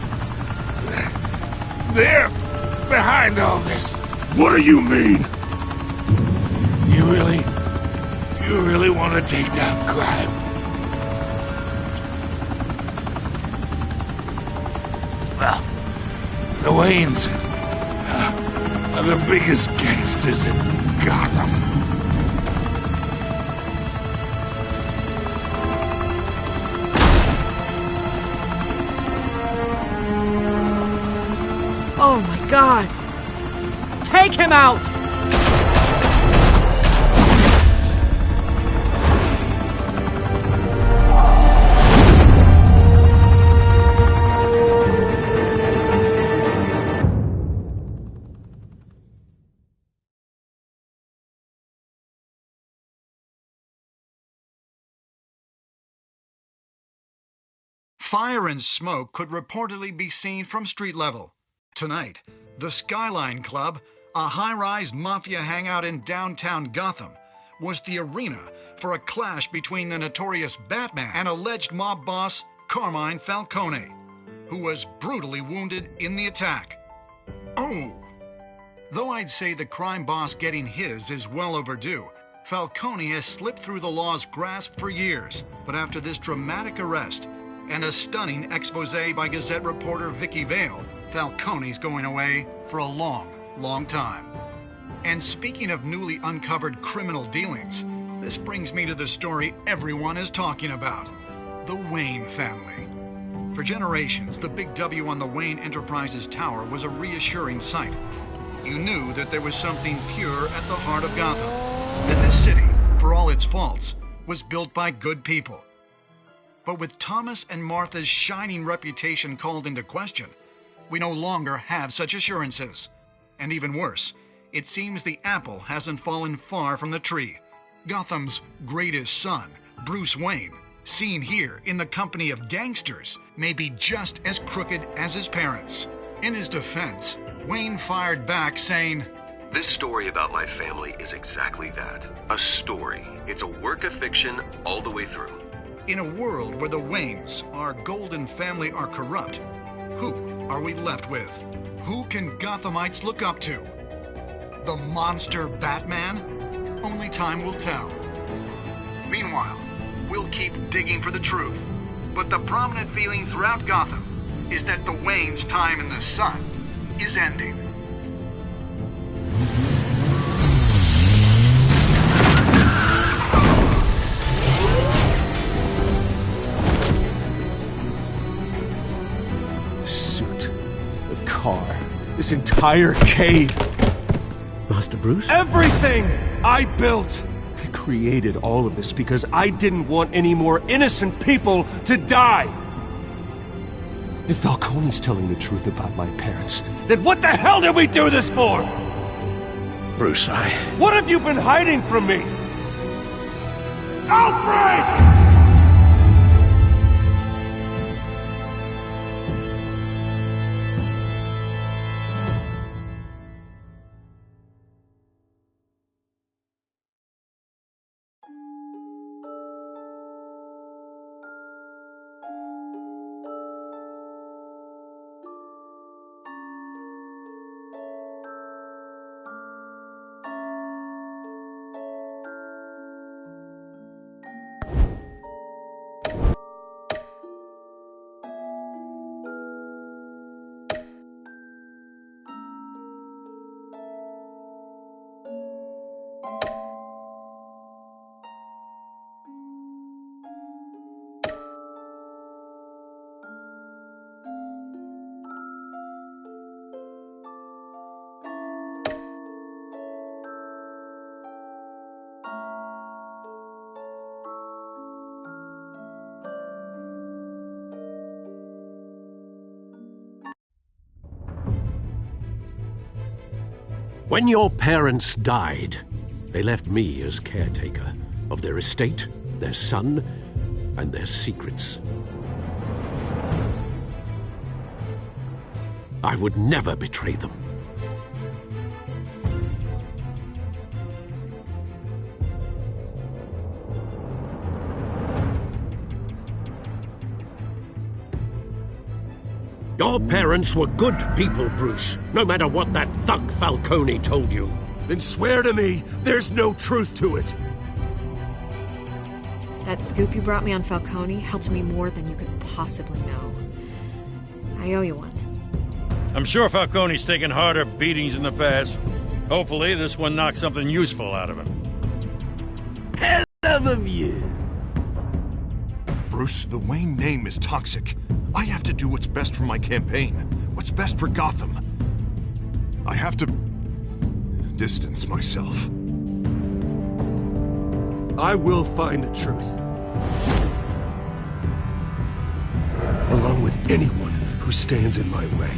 A: They're behind all this.
U: What do you mean?
A: You really want to take down crime? Well, the Waynes are the biggest gangsters in Gotham.
D: Oh my God! Take him out!
M: Fire and smoke could reportedly be seen from street level. Tonight, the Skyline Club, a high-rise mafia hangout in downtown Gotham, was the arena for a clash between the notorious Batman and alleged mob boss Carmine Falcone, who was brutally wounded in the attack. Oh! Though I'd say the crime boss getting his is well overdue, Falcone has slipped through the law's grasp for years. But after this dramatic arrest and a stunning expose by Gazette reporter Vicky Vale, Falcone's going away for a long, long time. And speaking of newly uncovered criminal dealings, this brings me to the story everyone is talking about: the Wayne family. For generations, the big W on the Wayne Enterprises tower was a reassuring sight. You knew that there was something pure at the heart of Gotham, that this city, for all its faults, was built by good people. But with Thomas and Martha's shining reputation called into question, we no longer have such assurances. And even worse, it seems the apple hasn't fallen far from the tree. Gotham's greatest son, Bruce Wayne, seen here in the company of gangsters, may be just as crooked as his parents. In his defense, Wayne fired back saying,
G: "This story about my family is exactly that. A story. It's a work of fiction all the way through."
M: In a world where the Waynes, our golden family, are corrupt, who are we left with? Who can Gothamites look up to? The monster Batman? Only time will tell. Meanwhile, we'll keep digging for the truth. But the prominent feeling throughout Gotham is that the Waynes' time in the sun is ending.
V: This entire cave.
F: Master Bruce?
V: Everything I built. I created all of this because I didn't want any more innocent people to die.
F: If Falcone's telling the truth about my parents...
V: Then what the hell did we do this for?
F: Bruce,
V: What have you been hiding from me? Alfred!
F: When your parents died, they left me as caretaker of their estate, their son, and their secrets. I would never betray them. Your parents were good people, Bruce, no matter what that thug Falcone told you.
V: Then swear to me there's no truth to it.
L: That scoop you brought me on Falcone helped me more than you could possibly know. I owe you one.
C: I'm sure Falcone's taken harder beatings in the past. Hopefully this one knocks something useful out of him.
V: Hell of a view.
I: Bruce, the Wayne name is toxic. I have to do what's best for my campaign. What's best for Gotham. I have to distance myself.
V: I will find the truth. Along with anyone who stands in my way.